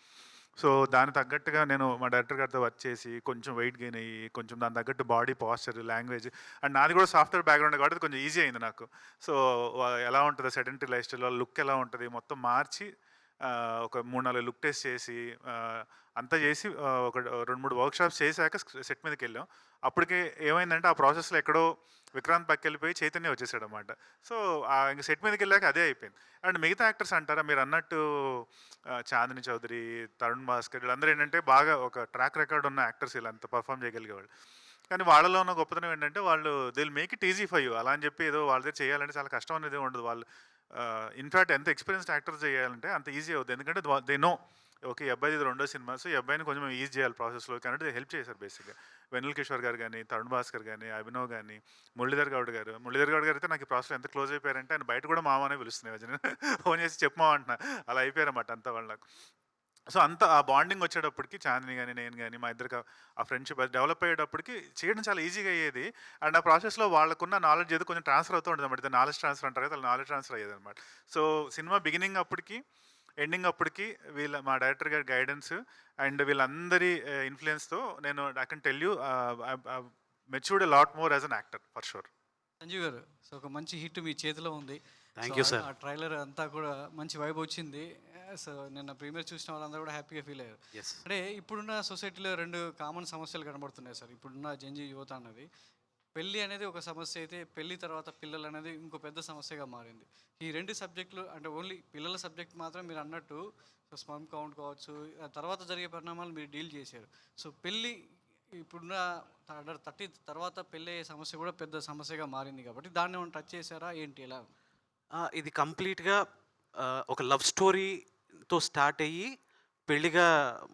సో దానికి తగ్గట్టుగా నేను మా డైరెక్టర్ గారితో వర్క్ చేసి కొంచెం వెయిట్ గెయిన్ అయ్యి, కొంచెం దాని తగ్గట్టు బాడీ పాస్చర్, లాంగ్వేజ్, అండ్ నాది కూడా సాఫ్ట్వేర్ బ్యాక్గ్రౌండ్ కాబట్టి కొంచెం ఈజీ అయింది నాకు. సో ఎలా ఉంటుంది సెడెంటరీ లైఫ్ స్టైల్, లుక్ ఎలా ఉంటుంది మొత్తం మార్చి ఒక 3-4 లుక్ టెస్ట్ చేసి అంతా చేసి ఒక 2-3 వర్క్షాప్స్ చేశాక సెట్ మీదకి వెళ్ళాం. అప్పటికి ఏమైందంటే ఆ ప్రాసెస్లో ఎక్కడో విక్రాంత్ పక్కకి వెళ్ళిపోయి చైతన్య వచ్చేసాడు అనమాట. సో ఇంకా సెట్ మీదకి వెళ్ళాక అదే అయిపోయింది. అండ్ మిగతా యాక్టర్స్ అంటారా, మీరు అన్నట్టు చాందిని చౌదరి, తరుణ్ భాస్కర్, వీళ్ళందరూ ఏంటంటే బాగా ఒక ట్రాక్ రికార్డ్ ఉన్న యాక్టర్స్, వీళ్ళంతా పర్ఫామ్ చేయగలిగేవాళ్ళు. కానీ వాళ్ళలో ఉన్న గొప్పతనం ఏంటంటే వాళ్ళు they will make it easy for you. అలా అని చెప్పి ఏదో వాళ్ళ దగ్గర చేయాలంటే చాలా కష్టం అనేది ఉండదు. వాళ్ళు ఇన్ఫ్యాక్ట్ ఎంత ఎక్స్పీరియన్స్డ్ యాక్టర్స్ చేయాలంటే అంత ఈజీ అవుతుంది. ఎందుకంటే దే నో ఓకే ఈ అబ్బాయి ఇది 2వ సినిమా, సో ఈ అబ్బాయిని కొంచెం ఈజీ చేయాలి ప్రాసెస్లో కాబట్టి హెల్ప్ చేశారు బేసిక్గా. వెన్నెల కిషోర్ గారు కానీ, తరుణ్ భాస్కర్ కానీ, అభినవ్ కానీ, మురళీధర్ గౌడ్ గారు అయితే నాకు ఈ ప్రాసెస్లో ఎంత క్లోజ్ అయిపోయారంటే ఆయన బయట కూడా మామనే పిలుస్తున్నాయి, ఫోన్ చేసి చెప్పమా అంటున్నా, అలా అయిపోయారన్నమాట అంతా వాళ్ళకు. సో అంత ఆ బాండింగ్ వచ్చేటప్పటికి చాందిని కానీ, నేను కానీ, మా ఇద్దరికి ఆ ఫ్రెండ్షిప్ డెవలప్ అయ్యేటప్పటికి చేయడం చాలా ఈజీగా అయ్యేది. అండ్ ఆ ప్రాసెస్లో వాళ్ళకున్న నాలెడ్జ్ ఏదో కొంచెం ట్రాన్స్ఫర్ అవుతూ ఉంటుంది అనమాట. నాలెడ్జ్ ట్రాన్స్ఫర్ అంటారు కదా, నాలెడ్జ్ ట్రాన్స్ఫర్ అయ్యేది అనమాట. సో సినిమా బిగినింగ్ అప్పటికి, ఎండింగ్ అప్పటికి మా డైరెక్టర్ గారి గైడెన్స్ అండ్ వీళ్ళందరి ఇన్ఫ్లుయెన్స్తో నేను I can tell you matured lot more as an actor for sure. Sanjeev గారు, సో ఒక మంచి హిట్ మీ చేతిలో ఉంది. Thank you sir. ఆ ట్రైలర్ అంతా కూడా మంచి వైబ్ వచ్చింది. సో నిన్న ప్రీమియర్ చూసిన వాళ్ళందరూ కూడా హ్యాపీగా ఫీల్ అయ్యారు. అంటే ఇప్పుడున్న సొసైటీలో 2 కామన్ సమస్యలు కనబడుతున్నాయి సార్. ఇప్పుడున్న జంజీ యువత అన్నది, పెళ్ళి అనేది ఒక సమస్య అయితే పెళ్ళి తర్వాత పిల్లలు అనేది ఇంకో పెద్ద సమస్యగా మారింది. ఈ 2 సబ్జెక్టులు అంటే ఓన్లీ పిల్లల సబ్జెక్ట్ మాత్రం మీరు అన్నట్టు స్పర్మ్ కౌంట్ కావచ్చు, తర్వాత జరిగే పరిణామాలు మీరు డీల్ చేశారు. సో పెళ్ళి ఇప్పుడున్న 30 తర్వాత పెళ్ళి అయ్యే సమస్య కూడా పెద్ద సమస్యగా మారింది కాబట్టి దాన్ని ఏమైనా టచ్ చేశారా ఏంటి, ఎలా? ఇది కంప్లీట్గా ఒక లవ్ స్టోరీతో స్టార్ట్ అయ్యి పెళ్ళిగా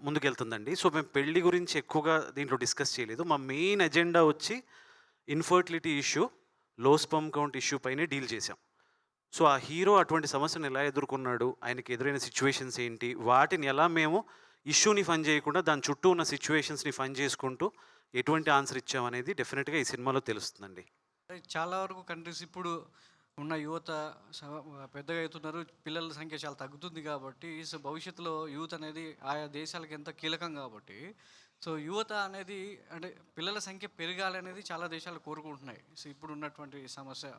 ముందుకెళ్తుందండి. సో మేము పెళ్ళి గురించి ఎక్కువగా దీంట్లో డిస్కస్ చేయలేదు. మా మెయిన్ ఎజెండా వచ్చి ఇన్ఫర్టిలిటీ ఇష్యూ, లో స్పర్మ్ కౌంట్ ఇష్యూ పైనే డీల్ చేశాం. సో ఆ హీరో అటువంటి సమస్యను ఎలా ఎదుర్కొన్నాడు, ఆయనకి ఎదురైన సిచ్యువేషన్స్ ఏంటి, వాటిని ఎలా మేము ఇష్యూని ఫన్ చేయకుండా దాని చుట్టూ ఉన్న సిచ్యువేషన్స్ని ఫన్ చేసుకుంటూ ఎటువంటి ఆన్సర్ ఇచ్చామనేది డెఫినెట్గా ఈ సినిమాలో తెలుస్తుందండి. చాలా వరకు కంట్రీస్ ఇప్పుడు ఉన్న యువత పెద్దగా అవుతున్నారు, పిల్లల సంఖ్య చాలా తగ్గుతుంది కాబట్టి సో భవిష్యత్తులో యూత్ అనేది ఆయా దేశాలకు ఎంత కీలకం కాబట్టి సో యువత అనేది అంటే పిల్లల సంఖ్య పెరగాలి అనేది చాలా దేశాలు కోరుకుంటున్నాయి. సో ఇప్పుడు ఉన్నటువంటి సమస్య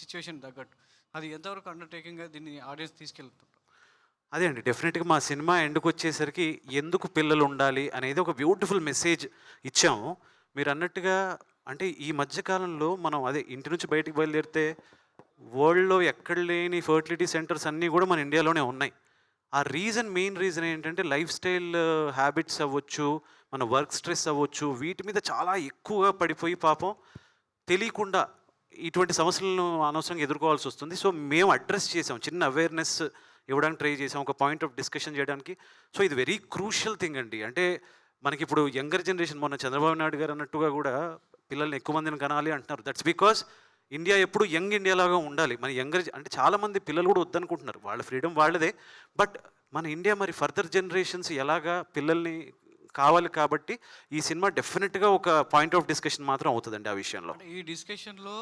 సిచ్యువేషన్ తగ్గట్టు అది ఎంతవరకు అండర్టేకింగ్గా దీన్ని ఆడియన్స్ తీసుకెళ్తుంటారు? అదే అండి, డెఫినెట్గా మా సినిమా ఎండ్కి వచ్చేసరికి ఎందుకు పిల్లలు ఉండాలి అనేది ఒక బ్యూటిఫుల్ మెసేజ్ ఇచ్చాము. మీరు అన్నట్టుగా అంటే ఈ మధ్యకాలంలో మనం అదే ఇంటి నుంచి బయటికి బయలుదేరితే వరల్డ్లో ఎక్కడ లేని ఫర్టిలిటీ సెంటర్స్ అన్నీ కూడా మన ఇండియాలోనే ఉన్నాయి. ఆ మెయిన్ రీజన్ ఏంటంటే లైఫ్ స్టైల్ హ్యాబిట్స్ అవ్వచ్చు, మన వర్క్ స్ట్రెస్ అవ్వచ్చు, వీటి మీద చాలా ఎక్కువగా పడిపోయి పాపం తెలియకుండా ఇటువంటి సమస్యలను అనవసరంగా ఎదుర్కోవాల్సి వస్తుంది. సో మేము అడ్రస్ చేసాం, చిన్న అవేర్నెస్ ఇవ్వడానికి ట్రై చేసాం, ఒక పాయింట్ ఆఫ్ డిస్కషన్ చేయడానికి. సో ఇది వెరీ క్రూషియల్ థింగ్ అండి. అంటే మనకి ఇప్పుడు యంగర్ జనరేషన్, మొన్న చంద్రబాబు నాయుడు గారు అన్నట్టుగా కూడా పిల్లల్ని ఎక్కువ మందిని కనాలి అంటున్నారు. దట్స్ బికాస్ ఇండియా ఎప్పుడు యంగ్ ఇండియాలాగా ఉండాలి. మన అంటే చాలామంది పిల్లలు కూడా వద్దనుకుంటున్నారు, వాళ్ళ ఫ్రీడమ్ వాళ్ళదే. బట్ మన ఇండియా మరి ఫర్దర్ జనరేషన్స్ ఎలాగా పిల్లల్ని కావాలి కాబట్టి ఈ సినిమా డెఫినెట్గా ఒక పాయింట్ ఆఫ్ డిస్కషన్ మాత్రం అవుతుందండి ఆ విషయంలో. అంటే ఈ డిస్కషన్లో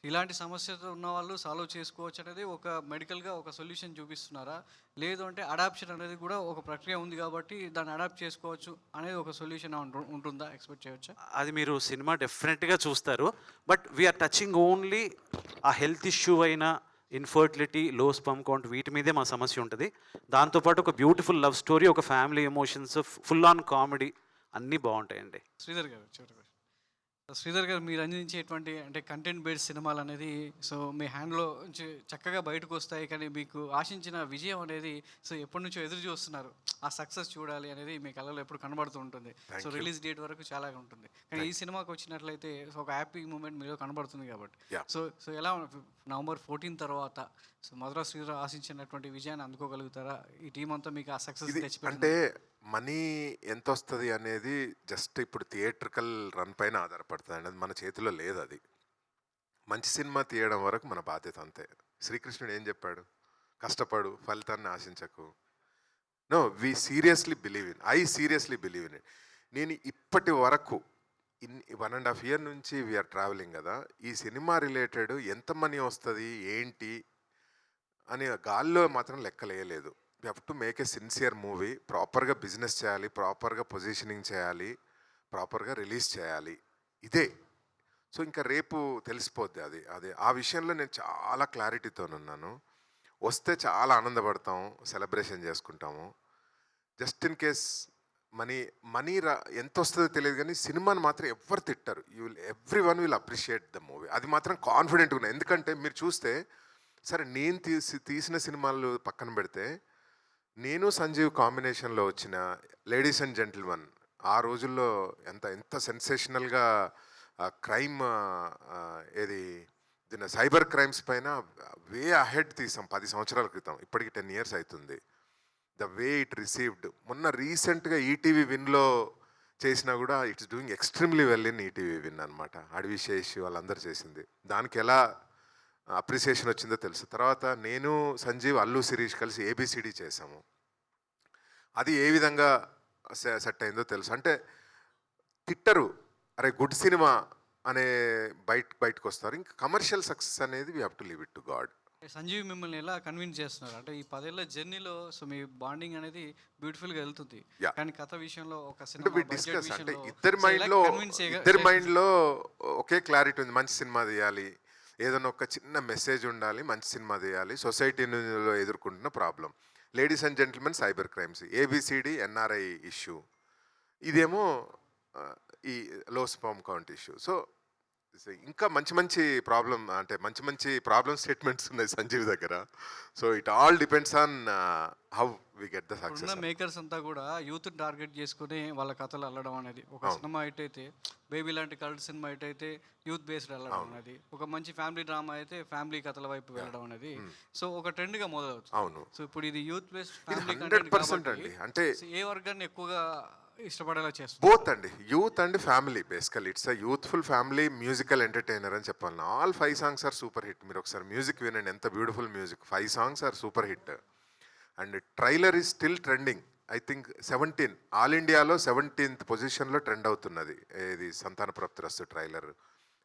ఇలాంటి సమస్యతో ఉన్న వాళ్ళు సాల్వ్ చేసుకోవచ్చు అనేది ఒక మెడికల్గా ఒక సొల్యూషన్ చూపిస్తున్నారా, లేదు అంటే అడాప్షన్ అనేది కూడా ఒక ప్రక్రియ ఉంది కాబట్టి దాన్ని అడాప్ట్ చేసుకోవచ్చు అనేది ఒక సొల్యూషన్ ఉంటుందా, ఎక్స్పెక్ట్ చేయొచ్చా? అది మీరు సినిమా డెఫినెట్గా చూస్తారు. బట్ వీఆర్ టచింగ్ ఓన్లీ ఆ హెల్త్ ఇష్యూ అయిన ఇన్ఫర్టిలిటీ, లో స్పర్మ్ కౌంట్, వీటి మీదే మా సమస్య ఉంటుంది. దాంతోపాటు ఒక బ్యూటిఫుల్ లవ్ స్టోరీ, ఒక family emotions, full on comedy అన్నీ బాగుంటాయండి. శ్రీధర్ గారు చివరి question. శ్రీధర్ గారు మీరు అందించేటువంటి అంటే కంటెంట్ బేస్డ్ సినిమాలు అనేది సో మీ హ్యాండ్లో నుంచి చక్కగా బయటకు వస్తాయి, కానీ మీకు ఆశించిన విజయం అనేది సో ఎప్పటి నుంచో ఎదురు చూస్తున్నారు, ఆ సక్సెస్ చూడాలి అనేది మీ కళ్ళలో ఎప్పుడు కనబడుతూ ఉంటుంది. సో రిలీజ్ డేట్ వరకు చాలా ఉంటుంది, కానీ ఈ సినిమాకి వచ్చినట్లయితే ఒక హ్యాపీ మూమెంట్ మీలో కనబడుతుంది కాబట్టి. సో సో ఎలా నవంబర్ 14 తర్వాత సో మధురా శ్రీధర్ ఆశించినటువంటి విజయాన్ని అందుకోగలుగుతారా? ఈ టీం అంతా మీకు ఆ సక్సెస్ తెచ్చి అంటే మనీ ఎంత వస్తుంది అనేది జస్ట్ ఇప్పుడు థియేట్రికల్ రన్ పైన ఆధారపడుతుంది అండి, అది మన చేతిలో లేదు. అది మంచి సినిమా తీయడం వరకు మన బాధ్యత అంతే. శ్రీకృష్ణుడు ఏం చెప్పాడు? కష్టపడు, ఫలితాన్ని ఆశించకు. No, we seriously believe in, I seriously believe in it. నేను ఇప్పటి వరకు 1.5 year నుంచి వీఆర్ ట్రావెలింగ్ కదా, ఈ సినిమా రిలేటెడ్ ఎంత మనీ వస్తుంది ఏంటి అని గాల్లో మాత్రం లెక్కలేయలేదు. We have to make a sincere movie, ప్రాపర్గా బిజినెస్ చేయాలి, ప్రాపర్గా పొజిషనింగ్ చేయాలి, ప్రాపర్గా రిలీజ్ చేయాలి, ఇదే. సో ఇంకా రేపు తెలిసిపోద్ది అది. అదే ఆ విషయంలో నేను చాలా క్లారిటీతో ఉన్నాను. వస్తే చాలా ఆనందపడతాం, సెలబ్రేషన్ చేసుకుంటాము. జస్ట్ ఇన్ కేస్ మనీ ఎంత వస్తుందో తెలియదు, కానీ సినిమాని మాత్రం ఎవ్వరు తిట్టారు. Every one will appreciate the movie. అది మాత్రం కాన్ఫిడెంట్గా ఉన్నాయి. ఎందుకంటే మీరు చూస్తే, సరే నేను తీసిన సినిమాలు పక్కన పెడితే, నేను సంజీవ్ కాంబినేషన్లో వచ్చిన లేడీస్ అండ్ జెంటిల్మెన్ ఆ రోజుల్లో ఎంత సెన్సేషనల్గా క్రైమ్, ఏది దీని సైబర్ క్రైమ్స్ పైన వే అహెడ్ తీసాం 10 సంవత్సరాల క్రితం. ఇప్పటికి 10 years అవుతుంది. ద వే ఇట్ రిసీవ్డ్, మొన్న రీసెంట్గా ఈటీవీ విన్లో చేసినా కూడా it's doing extremely well in ETV win అనమాట. అడివిశేష్ వాళ్ళందరూ చేసింది, దానికి ఎలా అప్రిసియేషన్ వచ్చిందో తెలుసు. తర్వాత నేను సంజీవ్, అల్లు శిరీష్ కలిసి ఏబిసిడి చేసాము. అది ఏ విధంగా సెట్ అయిందో తెలుసు. అంటే తిట్టరు, అరే గుడ్ సినిమా అనే బయటకు వస్తారు. ఇంకా కమర్షియల్ సక్సెస్ అనేది we have to leave it to God. Sanjeev మిమ్మల్ని ఎలా కన్విన్స్ చేస్తున్నారు అంటే ఈ 10 ఏళ్ల జర్నీలో సో మీ బాండింగ్ అనేది బ్యూటిఫుల్గా వెళ్తుంది, Yeah. కానీ కథ విషయంలో ఒక అంటే సినిమా వి బడ్జెట్ డిస్కస్, అంటే విషయంలో ఇద్దరి మైండ్లో ఒకే క్లారిటీ ఉంది. మంచి సినిమా తీయాలి, ఏదైనా ఒక చిన్న మెసేజ్ ఉండాలి, మంచి సినిమా తీయాలి, సొసైటీలో ఎదుర్కొంటున్న problem. Ladies and gentlemen cyber crimes, ABCD NRI issue, ఇదేమో ఈ లో స్పర్మ్ కౌంట్ ఇష్యూ. సో ఇంకా మంచి ప్రాబ్లం, అంటే మంచి ప్రాబ్లమ్ స్టేట్మెంట్స్ ఉన్నాయి సంజీవ్ దగ్గర. So it all depends on how we get the success. ఉన్న మేకర్స్ అంతా కూడా యూత్ టార్గెట్ చేసుకుని వాళ్ళ కథలు అల్లడం అనేది, ఒక సినిమా అయితే బేబీ లాంటి కల్ట్ సినిమా అయితే యూత్ బేస్డ్ వెళ్ళడం అనేది, ఒక మంచి ఫ్యామిలీ డ్రామా అయితే ఫ్యామిలీ కథల వైపు వెళ్ళడం అనేది సో ఒక ట్రెండ్గా మొదలవుతుంది. అవును, సో ఇప్పుడు ఇది యూత్ బేస్డ్ ఇది ఫ్యామిలీ 100% అండి. అంటే ఏ వర్గాన్ని ఎక్కువగా ఇష్టపడేలా చేస్తుంది? బోత్ అండి, youth and family. Basically it's a youthful family musical entertainer అని చెప్పాలి. All 5 songs are super hit. మీరు ఒకసారి మ్యూజిక్ వినండి, ఎంత beautiful music. 5 songs are super hit. And trailer is still trending. I think 17 all ఇండియాలో 17th పొజిషన్లో trend అవుతున్నది ఇది సంతాన ప్రాప్తిరస్తు trailer.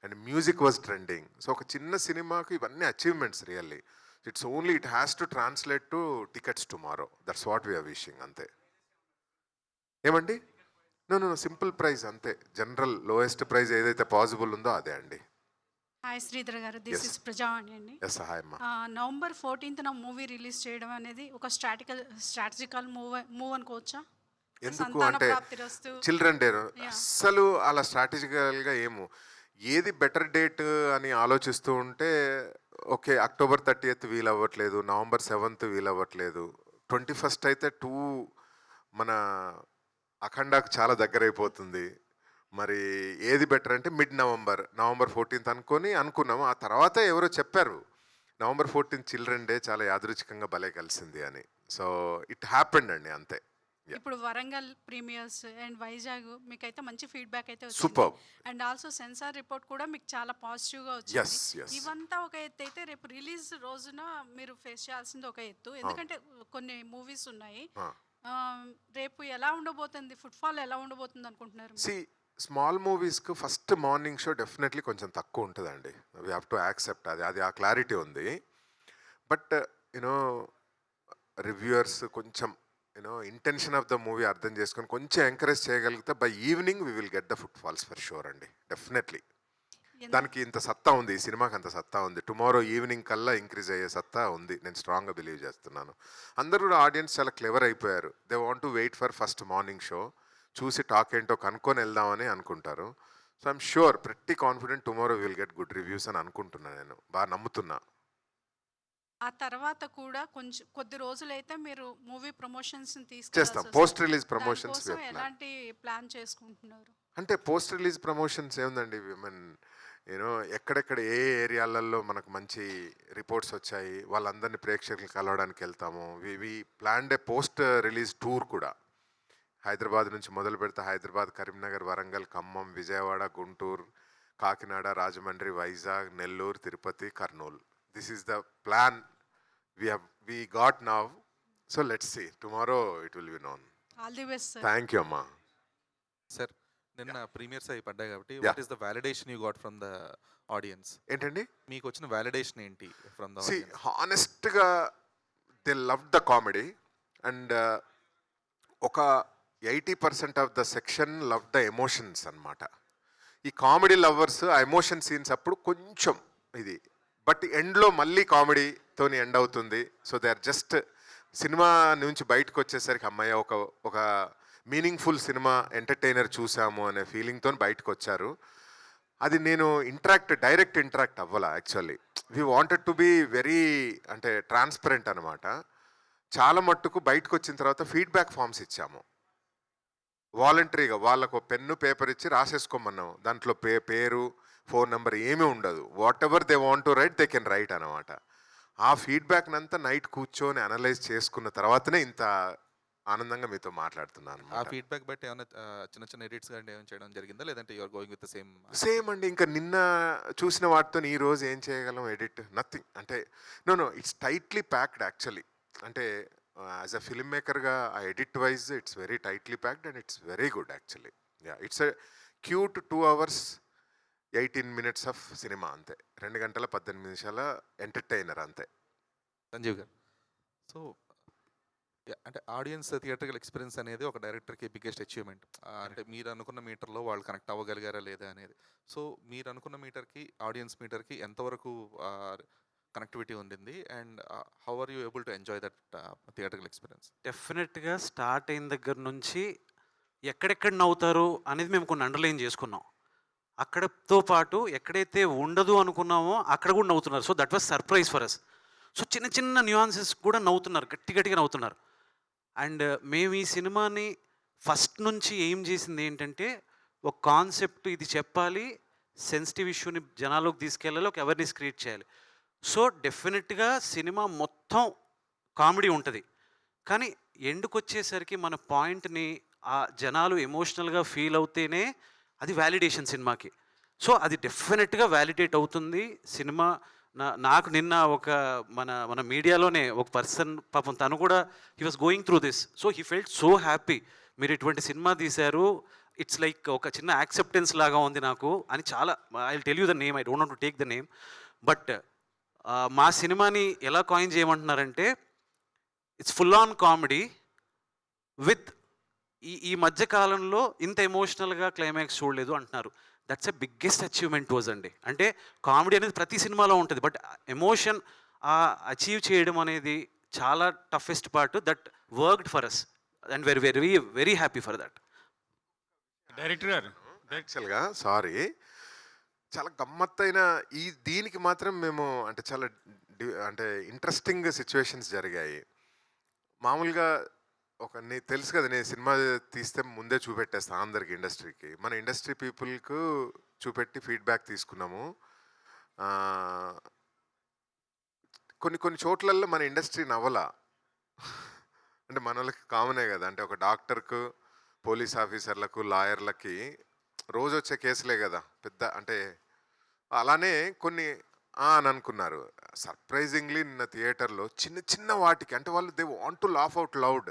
And music was trending. So ఒక చిన్న సినిమాకు ఇవన్నీ achievements really. It's only it has to translate to tickets tomorrow. That's what we're wishing, అంతే. ఏమండి? నో సింపుల్ ప్రైస్ అంతే. జనరల్ లోయెస్ట్ ప్రైస్ ఏదైతే పాసిబుల్ ఉందో అదే అండి. హాయ్ శ్రీధర్ గారు, దిస్ ఇస్ ప్రజావాణి అండి. ఎస్ హాయ్ అమ్మా. నవంబర్ 14th మూవీ రిలీజ్ చేయడం అనేది ఒక స్ట్రాటజికల్ మూవ్ అనుకోవచ్చా? ఎందుకు అంటే చిల్డ్రన్ డే అస్సలు అలా స్ట్రాటజికల్గా ఏమో, ఏది బెటర్ డేట్ అని ఆలోచిస్తూ ఉంటే ఓకే, October 30th వీలు అవ్వట్లేదు, November 7th వీలు అవ్వట్లేదు, 21st అయితే మన అఖండాకు చాలా దగ్గర అయిపోతుంది, మరి ఏది బెటర్ అంటే నవంబర్ 14th అనుకున్నాము. ఆ తర్వాత ఎవరో చెప్పారు November 14th చిల్డ్రన్ డే చాలా యాదృచ్ఛికంగా భలే కలిసింది అని. సో ఇట్ హ్యాపెండ్ అండి, అంతే. ఇప్పుడు వరంగల్ ప్రీమియర్స్ అండ్ వైజాగ్ మీకైతే మంచి ఫీడ్బ్యాక్ అయితే వచ్చింది. Superb. And also censor report కూడా మీకు చాలా పాజిటివ్గా Yes, వచ్చింది. yes. ఇవంతా ఒక ఎత్తు అయితే రేపు రిలీజ్ రోజున మీరు ఫేస్ చేయాల్సింది ఒక ఎత్తు, ఎందుకంటే కొన్ని మూవీస్ ఉన్నాయి. రేపు ఎలా ఉండబోతుంది, ఫుట్ఫాల్ ఎలా ఉండబోతుంది అనుకుంటున్నారు? సి స్మాల్ మూవీస్కి ఫస్ట్ మార్నింగ్ షో డెఫినెట్లీ కొంచెం తక్కువ ఉంటుందండి. వీ హ్యావ్ టు యాక్సెప్ట్ అది ఆ క్లారిటీ ఉంది. బట్ యూనో రివ్యూయర్స్ కొంచెం ఇంటెన్షన్ ఆఫ్ ద మూవీ అర్థం చేసుకొని కొంచెం ఎంకరేజ్ చేయగలిగితే by evening we will get the footfalls for sure అండి, డెఫినెట్లీ. దానికి ఇంత సత్తా ఉంది, ఈ సినిమాకి అంత సత్తా ఉంది. టుమారో ఈవినింగ్ కల్లా ఇంక్రీజ్ అయ్యే సత్తా ఉంది, నేను స్ట్రాంగ్గా బిలీవ్ చేస్తున్నాను. అందరూ కూడా ఆడియన్స్ చాలా క్లెవర్ అయిపోయారు. They want to wait for first morning show, చూసి టాక్ ఏంటో కనుక్కొని వెళ్దామని అనుకుంటారు. So I'm sure, pretty confident tomorrow will get good reviews అని అనుకుంటున్నాను, నేను బాగా నమ్ముతున్నా. ఆ తర్వాత కూడా కొద్ది రోజులైతే మీరు మూవీ ప్రమోషన్స్ చేస్తాం, పోస్ట్ రిలీజ్ ప్రమోషన్స్. ఎలాంటి ప్లాన్ చేసుకుంటున్నారు? అంటే పోస్ట్ రిలీజ్ ప్రమోషన్స్ ఏముందండి, ఎక్కడెక్కడ ఏ ఏరియాలలో మనకు మంచి రిపోర్ట్స్ వచ్చాయి వాళ్ళందరినీ ప్రేక్షకులు కలవడానికి వెళ్తాము. వి ప్లాన్డ్ ఏ పోస్ట్ రిలీజ్ టూర్ కూడా. హైదరాబాద్ నుంచి మొదలు పెడితే Hyderabad, Karimnagar, Warangal, Khammam, Vijayawada, Guntur, Kakinada, Rajahmundry, Vizag, Nellore, Tirupati, Kurnool. This is the plan we got now. So let's see, tomorrow it will be known. All the best sir. Thank you అమ్మా. సార్ నిన్న ప్రీమియర్స్ అయి పడ్డాయి కాబట్టి Yeah. What is the validation you got from the audience? ఏంటండి? మీకు వచ్చిన validation ఏంటి from the See, audience? హానెస్ట్గా they love the comedy and ఒక 80% of the section love the emotions అన్నమాట. ఈ కామెడీ లవర్స్ ఆ ఎమోషన్ సీన్స్ అప్పుడు కొంచెం ఇది, బట్ ఎండ్లో మళ్ళీ కామెడీతోని ఎండ్ అవుతుంది. So they are just cinema నుంచి బయటకు వచ్చేసరికి అమ్మాయి ఒక మీనింగ్ఫుల్ సినిమా ఎంటర్టైనర్ చూసాము అనే ఫీలింగ్తో బయటకు వచ్చారు. అది నేను డైరెక్ట్ ఇంటరాక్ట్ అవ్వాల. Actually we wanted to be very అంటే ట్రాన్స్పరెంట్ అనమాట. చాలా మట్టుకు బయటకు వచ్చిన తర్వాత ఫీడ్బ్యాక్ ఫామ్స్ ఇచ్చాము వాలంటరీగా. వాళ్ళకు పెన్ను పేపర్ ఇచ్చి రాసేసుకోమన్నాము. దాంట్లో పేరు, ఫోన్ నెంబర్ ఏమీ ఉండదు. What ever they want to right they can write అనమాట. ఆ ఫీడ్బ్యాక్నంతా నైట్ కూర్చొని అనలైజ్ చేసుకున్న తర్వాతనే ఇంత ఆనందంగా మీతో మాట్లాడుతున్నాను. ఆ ఫీడ్బ్యాక్ బట్టి ఏమైనా చిన్న చిన్న ఎడిట్స్ కానీ ఏమైనా చేయడం జరిగిందా, లేదంటే you're going with the same అండి. ఇంకా నిన్న చూసిన వాటితో ఈ రోజు ఏం చేయగలం, ఎడిట్ నథింగ్. అంటే no it's tightly packed actually. అంటే యాజ్ అ ఫిల్మ్ మేకర్గా ఆ edit wise it's very tightly packed and it's very good actually. It's a cute 2 hours 18 minutes of సినిమా, అంతే. 2 గంటల 18 నిమిషాల ఎంటర్టైనర్, అంతే. సంజీవ్ గారు, సో అంటే ఆడియన్స్ థియేటర్కల్ ఎక్స్పీరియన్స్ అనేది ఒక డైరెక్టర్కి బిగ్గెస్ట్ అచీవ్మెంట్. అంటే మీరు అనుకున్న మీటర్లో వాళ్ళు కనెక్ట్ అవ్వగలిగారా లేదా అనేది. సో మీరు అనుకున్న మీటర్కి ఆడియన్స్ మీటర్కి ఎంతవరకు కనెక్టివిటీ ఉండింది, and how are you able to enjoy that theatrical experience? డెఫినెట్గా స్టార్ట్ అయిన దగ్గర నుంచి ఎక్కడెక్కడ నవ్వుతారు అనేది మేము కొన్ని అండర్లైన్ చేసుకున్నాం. అక్కడతో పాటు ఎక్కడైతే ఉండదు అనుకున్నామో అక్కడ కూడా నవ్వుతున్నారు. So that was surprise for us. So చిన్న చిన్న న్యూయాన్సెస్ కూడా నవ్వుతున్నారు, గట్టిగా నవ్వుతున్నారు. అండ్ మేము ఈ సినిమాని ఫస్ట్ నుంచి ఏం చేసింది ఏంటంటే, ఒక కాన్సెప్ట్ ఇది చెప్పాలి, సెన్సిటివ్ ఇష్యూని జనాల్లోకి తీసుకెళ్ళాలి, ఒక అవేర్నెస్ క్రియేట్ చేయాలి. సో డెఫినెట్గా సినిమా మొత్తం కామెడీ ఉంటుంది, కానీ ఎండుకు వచ్చేసరికి మన పాయింట్ని ఆ జనాలు ఎమోషనల్గా ఫీల్ అవుతేనే అది వ్యాలిడేషన్ సినిమాకి. సో అది డెఫినెట్గా వ్యాలిడేట్ అవుతుంది సినిమా. నాకు నిన్న ఒక మన మీడియాలోనే ఒక పర్సన్ పాపం తను కూడా he was going through this. So he felt so happy, మీరు ఇటువంటి సినిమా తీశారు, ఇట్స్ లైక్ ఒక చిన్న యాక్సెప్టెన్స్ లాగా ఉంది నాకు అని. చాలా I will tell you the name, I don't want to take the name, but మా సినిమాని ఎలా కాయిన్ చేయమంటున్నారంటే, it's full on comedy with ఈ మధ్యకాలంలో ఇంత ఎమోషనల్గా క్లైమాక్స్ చూడలేదు అంటున్నారు. That's a biggest achievement was అండి. అంటే కామెడీ అనేది ప్రతి సినిమాలో ఉంటుంది, బట్ ఎమోషన్ అచీవ్ చేయడం అనేది చాలా toughest part. That worked for us and very very very happy for that. Director గారు, యాక్చువల్గా సారీ, చాలా గమ్మత్తైన దీనికి మాత్రం మేము అంటే చాలా అంటే ఇంట్రెస్టింగ్ సిచ్యువేషన్స్ జరిగాయి. మామూలుగా నీకు తెలుసు కదా, నేను సినిమా తీస్తే ముందే చూపెట్టేస్తాను అందరికి, ఇండస్ట్రీకి. మన ఇండస్ట్రీ పీపుల్కు చూపెట్టి ఫీడ్బ్యాక్ తీసుకున్నాము. ఆ, కొన్ని చోట్లలో మన ఇండస్ట్రీ నవ్వలా. అంటే మన వాళ్ళకి కామనే కదా, అంటే ఒక డాక్టర్కు, పోలీస్ ఆఫీసర్లకు, లాయర్లకి రోజు వచ్చే కేసులే కదా పెద్ద. అంటే అలానే కొన్ని అని అనుకున్నారు. సర్ప్రైజింగ్లీ నిన్న థియేటర్లో చిన్న చిన్న వాటికి, అంటే వాళ్ళు they want to laugh out loud,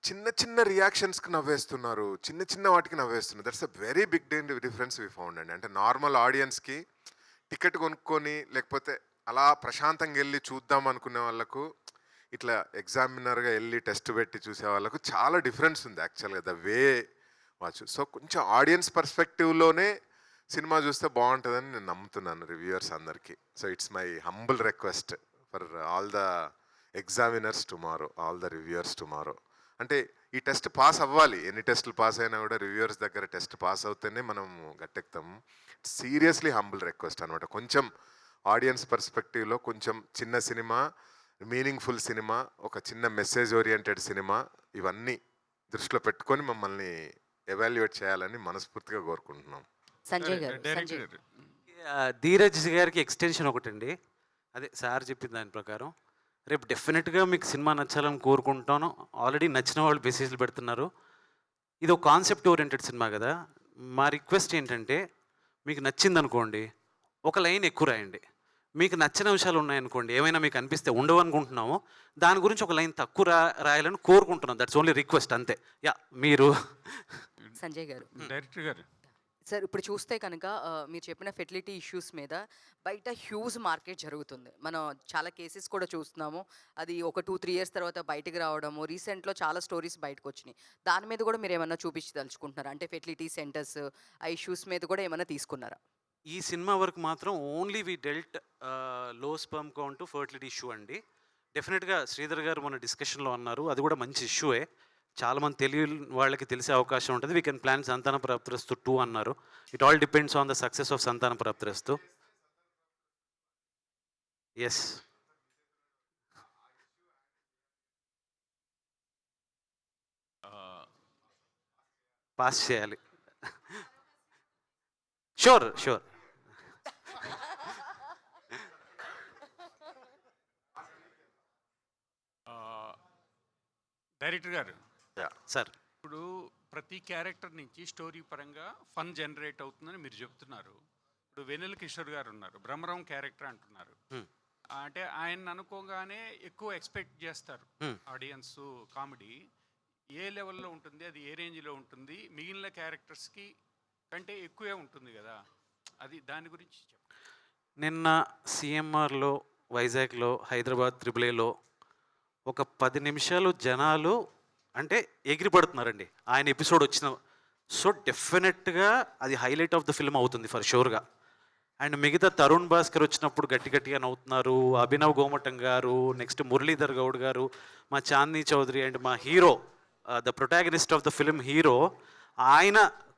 చిన్న చిన్న రియాక్షన్స్కి నవ్వేస్తున్నారు, చిన్న చిన్న వాటికి నవ్వేస్తున్నారు. That's a very big difference we found అండి. అంటే నార్మల్ ఆడియన్స్కి టికెట్ కొనుక్కొని లేకపోతే అలా ప్రశాంతంగా వెళ్ళి చూద్దాం అనుకునే వాళ్ళకు, ఇట్లా ఎగ్జామినర్గా వెళ్ళి టెస్ట్ పెట్టి చూసే వాళ్ళకు చాలా డిఫరెన్స్ ఉంది యాక్చువల్గా ద వే వాచ్. సో కొంచెం ఆడియన్స్ పర్స్పెక్టివ్లోనే సినిమా చూస్తే బాగుంటుందని నేను నమ్ముతున్నాను రివ్యూయర్స్ అందరికీ. So it's my humble request for all the examiners tomorrow, all the reviewers tomorrow. అంటే ఈ టెస్ట్ పాస్ అవ్వాలి. ఎన్ని టెస్టులు పాస్ అయినా కూడా రివ్యూయర్స్ దగ్గర టెస్ట్ పాస్ అవుతేనే మనం గట్టెక్తాము. సీరియస్లీ హంబుల్ రిక్వెస్ట్ అనమాట. కొంచెం ఆడియన్స్ పర్స్పెక్టివ్లో కొంచెం చిన్న సినిమా, మీనింగ్ఫుల్ సినిమా, ఒక చిన్న మెసేజ్ ఓరియంటెడ్ సినిమా, ఇవన్నీ దృష్టిలో పెట్టుకొని మమ్మల్ని ఎవాల్యుయేట్ చేయాలని మనస్ఫూర్తిగా కోరుకుంటున్నాం. సంజయ్ గారు, డైరెక్టర్ సంజయ్. గారు ధీరజ్ గారికి ఎక్స్టెన్షన్ ఒకటండి. అదే సార్ చెప్పిన దాని ప్రకారం రేపు డెఫినెట్గా మీకు సినిమా నచ్చాలని కోరుకుంటాను. ఆల్రెడీ నచ్చిన వాళ్ళు మెసేజ్లు పెడుతున్నారు. ఇది ఒక కాన్సెప్ట్ ఓరియంటెడ్ సినిమా కదా. మా రిక్వెస్ట్ ఏంటంటే, మీకు నచ్చింది అనుకోండి ఒక లైన్ ఎక్కువ రాయండి. మీకు నచ్చిన అంశాలు ఉన్నాయనుకోండి, ఏమైనా మీకు అనిపిస్తే ఉండవు అనుకుంటున్నాము, దాని గురించి ఒక లైన్ తక్కువ రాయాలని కోరుకుంటున్నాం. దట్స్ ఓన్లీ రిక్వెస్ట్ అంతే. యా, మీరు సంజయ్ గారు డైరెక్టర్ గారు సార్, ఇప్పుడు చూస్తే కనుక మీరు చెప్పిన ఫెర్టిలిటీ ఇష్యూస్ మీద బయట హ్యూజ్ మార్కెట్ జరుగుతుంది. మనం చాలా కేసెస్ కూడా చూస్తున్నాము. అది ఒక 2-3 ఇయర్స్ తర్వాత బయటకు రావడము, రీసెంట్లో చాలా స్టోరీస్ బయటకు వచ్చినాయి. దాని మీద కూడా మీరు ఏమన్నా చూపించదలుచుకుంటున్నారా? అంటే ఫెర్టిలిటీ సెంటర్స్ ఆ ఇష్యూస్ మీద కూడా ఏమైనా తీసుకున్నారా? ఈ సినిమా వరకు మాత్రం ఓన్లీ వి డెల్ట్ లో స్పర్మ్ కౌంట్ ఫర్టిలిటీ ఇష్యూ అండి. డెఫినెట్గా శ్రీధర్ గారు మన డిస్కషన్లో అన్నారు, అది కూడా మంచి ఇష్యూయే. చాలామంది తెలియని వాళ్ళకి తెలిసే అవకాశం ఉంటుంది. వీ కెన్ ప్లాన్ సంతాన ప్రాప్తిరస్తు 2 అన్నారు. It all depends on the success of Santhana ప్రాప్తిరస్తు. Yes, pass చేయాలి. Sure sure. డైరెక్టర్ గారు సార్, ఇప్పుడు ప్రతి క్యారెక్టర్ నుంచి స్టోరీ పరంగా ఫన్ జనరేట్ అవుతుందని మీరు చెప్తున్నారు. ఇప్పుడు వెన్నెల కిషోర్ గారు ఉన్నారు, బ్రహ్మరాం క్యారెక్టర్ అంటున్నారు. అంటే ఆయన అనుకోగానే ఎక్కువ ఎక్స్పెక్ట్ చేస్తారు ఆడియన్స్. కామెడీ ఏ లెవెల్లో ఉంటుంది, అది ఏ రేంజ్లో ఉంటుంది, మిగిలిన క్యారెక్టర్స్కి కంటే ఎక్కువే ఉంటుంది కదా, అది దాని గురించి చెప్పండి. నిన్న సిఎంఆర్లో, వైజాగ్లో, హైదరాబాద్ త్రిబులేలో ఒక 10 నిమిషాలు జనాలు అంటే ఎగిరిపడుతున్నారండి ఆయన ఎపిసోడ్ వచ్చిన. సో డెఫినెట్గా అది హైలైట్ ఆఫ్ ద ఫిల్మ్ అవుతుంది ఫర్ షూర్గా. అండ్ మిగతా తరుణ్ భాస్కర్ వచ్చినప్పుడు గట్టి గట్టిగా నవ్వుతున్నారు. అభినవ్ గోమటం గారు, నెక్స్ట్ మురళీధర్ గౌడ్ గారు, మా చాందనీ చౌదరి అండ్ మా hero, the protagonist of the film hero, ఆయన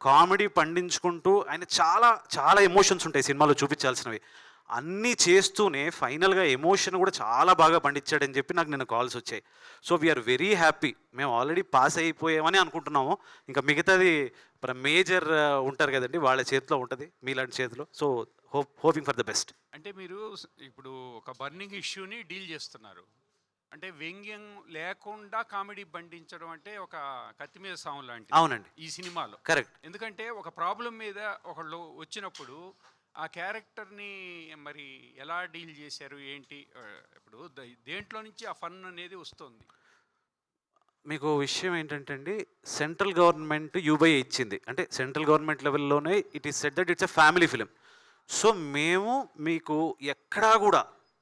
కామెడీ పండించుకుంటూ, ఆయన చాలా చాలా ఎమోషన్స్ ఉంటాయి సినిమాలో చూపించాల్సినవి, అన్నీ చేస్తూనే ఫైనల్గా ఎమోషన్ కూడా చాలా బాగా పండించాడని చెప్పి నాకు నిన్న కాల్స్ వచ్చాయి. So we're very happy. మేము ఆల్రెడీ పాస్ అయిపోయామని అనుకుంటున్నాము. ఇంకా మిగతాది మేజర్ ఉంటారు కదండి, వాళ్ళ చేతిలో ఉంటుంది, మీలాంటి చేతిలో. So hoping for the best. అంటే మీరు ఇప్పుడు ఒక బర్నింగ్ ఇష్యూని డీల్ చేస్తున్నారు. అంటే వ్యంగ్యం లేకుండా కామెడీ బండించడం అంటే ఒక కత్తి మీద సాము లాంటి. అవునండి, ఈ సినిమాలో కరెక్ట్. ఎందుకంటే ఒక ప్రాబ్లం మీద ఒకళ్ళు వచ్చినప్పుడు ఆ క్యారెక్టర్ని మరి ఎలా డీల్ చేశారు ఏంటి, ఇప్పుడు దేంట్లో నుంచి ఆ ఫన్ అనేది వస్తుంది. మీకు విషయం ఏంటంటే అండి, సెంట్రల్ గవర్నమెంట్ యూబై ఇచ్చింది, అంటే సెంట్రల్ గవర్నమెంట్ లెవెల్లోనే it is said that it's a family film. So మేము మీకు ఎక్కడా కూడా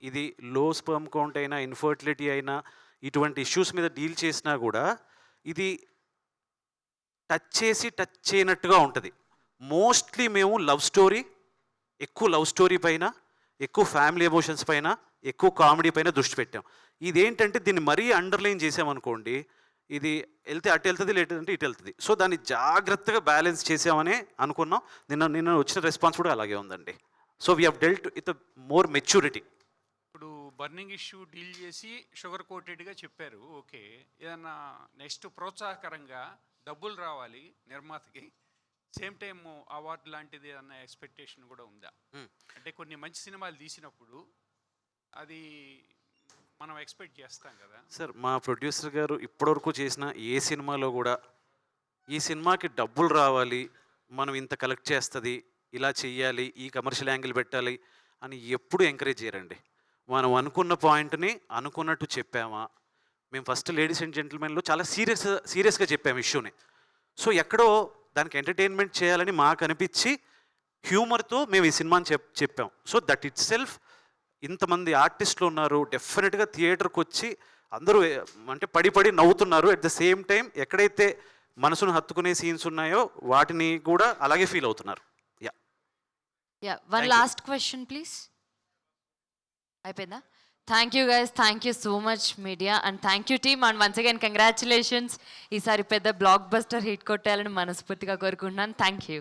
ఇది లో స్పర్మ్ కౌంట్ అయినా, ఇన్ఫర్టిలిటీ అయినా, ఇటువంటి ఇష్యూస్ మీద డీల్ చేసినా కూడా ఇది టచ్ చేయనట్టుగా ఉంటుంది. మోస్ట్లీ మేము లవ్ స్టోరీ, ఎక్కువ లవ్ స్టోరీ పైన, ఎక్కువ ఫ్యామిలీ ఎమోషన్స్ పైన, ఎక్కువ కామెడీ పైన దృష్టి పెట్టాం. ఇదేంటంటే దీన్ని మరీ అండర్లైన్ చేసామనుకోండి, ఇది వెళ్తే అటు వెళ్తుంది, లేదంటే ఇటు వెళ్తుంది. సో దాన్ని జాగ్రత్తగా బ్యాలెన్స్ చేసామని అనుకున్నాం. నిన్న వచ్చిన రెస్పాన్స్ కూడా అలాగే ఉందండి. So we have dealt with more maturity. ఇప్పుడు బర్నింగ్ ఇష్యూ డీల్ చేసి షుగర్ కోటెడ్గా చెప్పారు, ఓకే. ఏదన్నా నెక్స్ట్ ప్రోత్సాహకరంగా డబ్బులు రావాలి నిర్మాతకి, సేమ్ టైం అవార్డు లాంటిది ఏదన్నా ఎక్స్పెక్టేషన్ కూడా ఉందా? అంటే కొన్ని మంచి సినిమాలు తీసినప్పుడు అది మనం ఎక్స్పెక్ట్ చేస్తాం కదా సార్. మా ప్రొడ్యూసర్ గారు ఇప్పటివరకు చేసిన ఏ సినిమాలో కూడా ఈ సినిమాకి డబ్బులు రావాలి, మనం ఇంత కలెక్ట్ చేస్తుంది, ఇలా చెయ్యాలి, ఈ కమర్షియల్ యాంగిల్ పెట్టాలి అని ఎప్పుడు ఎంకరేజ్ చేయరండి. మనం అనుకున్న పాయింట్ని అనుకున్నట్టు చెప్పామా. మేము ఫస్ట్ లేడీస్ అండ్ జెంటిల్మెన్లో చాలా సీరియస్గా చెప్పాము ఇష్యూని. సో ఎక్కడో దానికి ఎంటర్టైన్మెంట్ చేయాలని మాకు అనిపించి హ్యూమర్తో మేము ఈ సినిమాని చెప్పాం. సో దట్ ఇట్ సెల్ఫ్ ఇంతమంది ఆర్టిస్టులు ఉన్నారు, డెఫినెట్గా థియేటర్కి వచ్చి అందరూ అంటే పడి నవ్వుతున్నారు. అట్ ద సేమ్ టైం ఎక్కడైతే మనసును హత్తుకునే సీన్స్ ఉన్నాయో వాటిని కూడా అలాగే ఫీల్ అవుతున్నారు. One last question please. అయిపోయిందా? Thank you guys, thank you so much media, and thank you team, and once again congratulations. ఈసారి పెద్ద బ్లాక్ బస్టర్ హిట్ కొట్టాలని మనస్ఫూర్తిగా కోరుకుంటున్నాను. Thank you.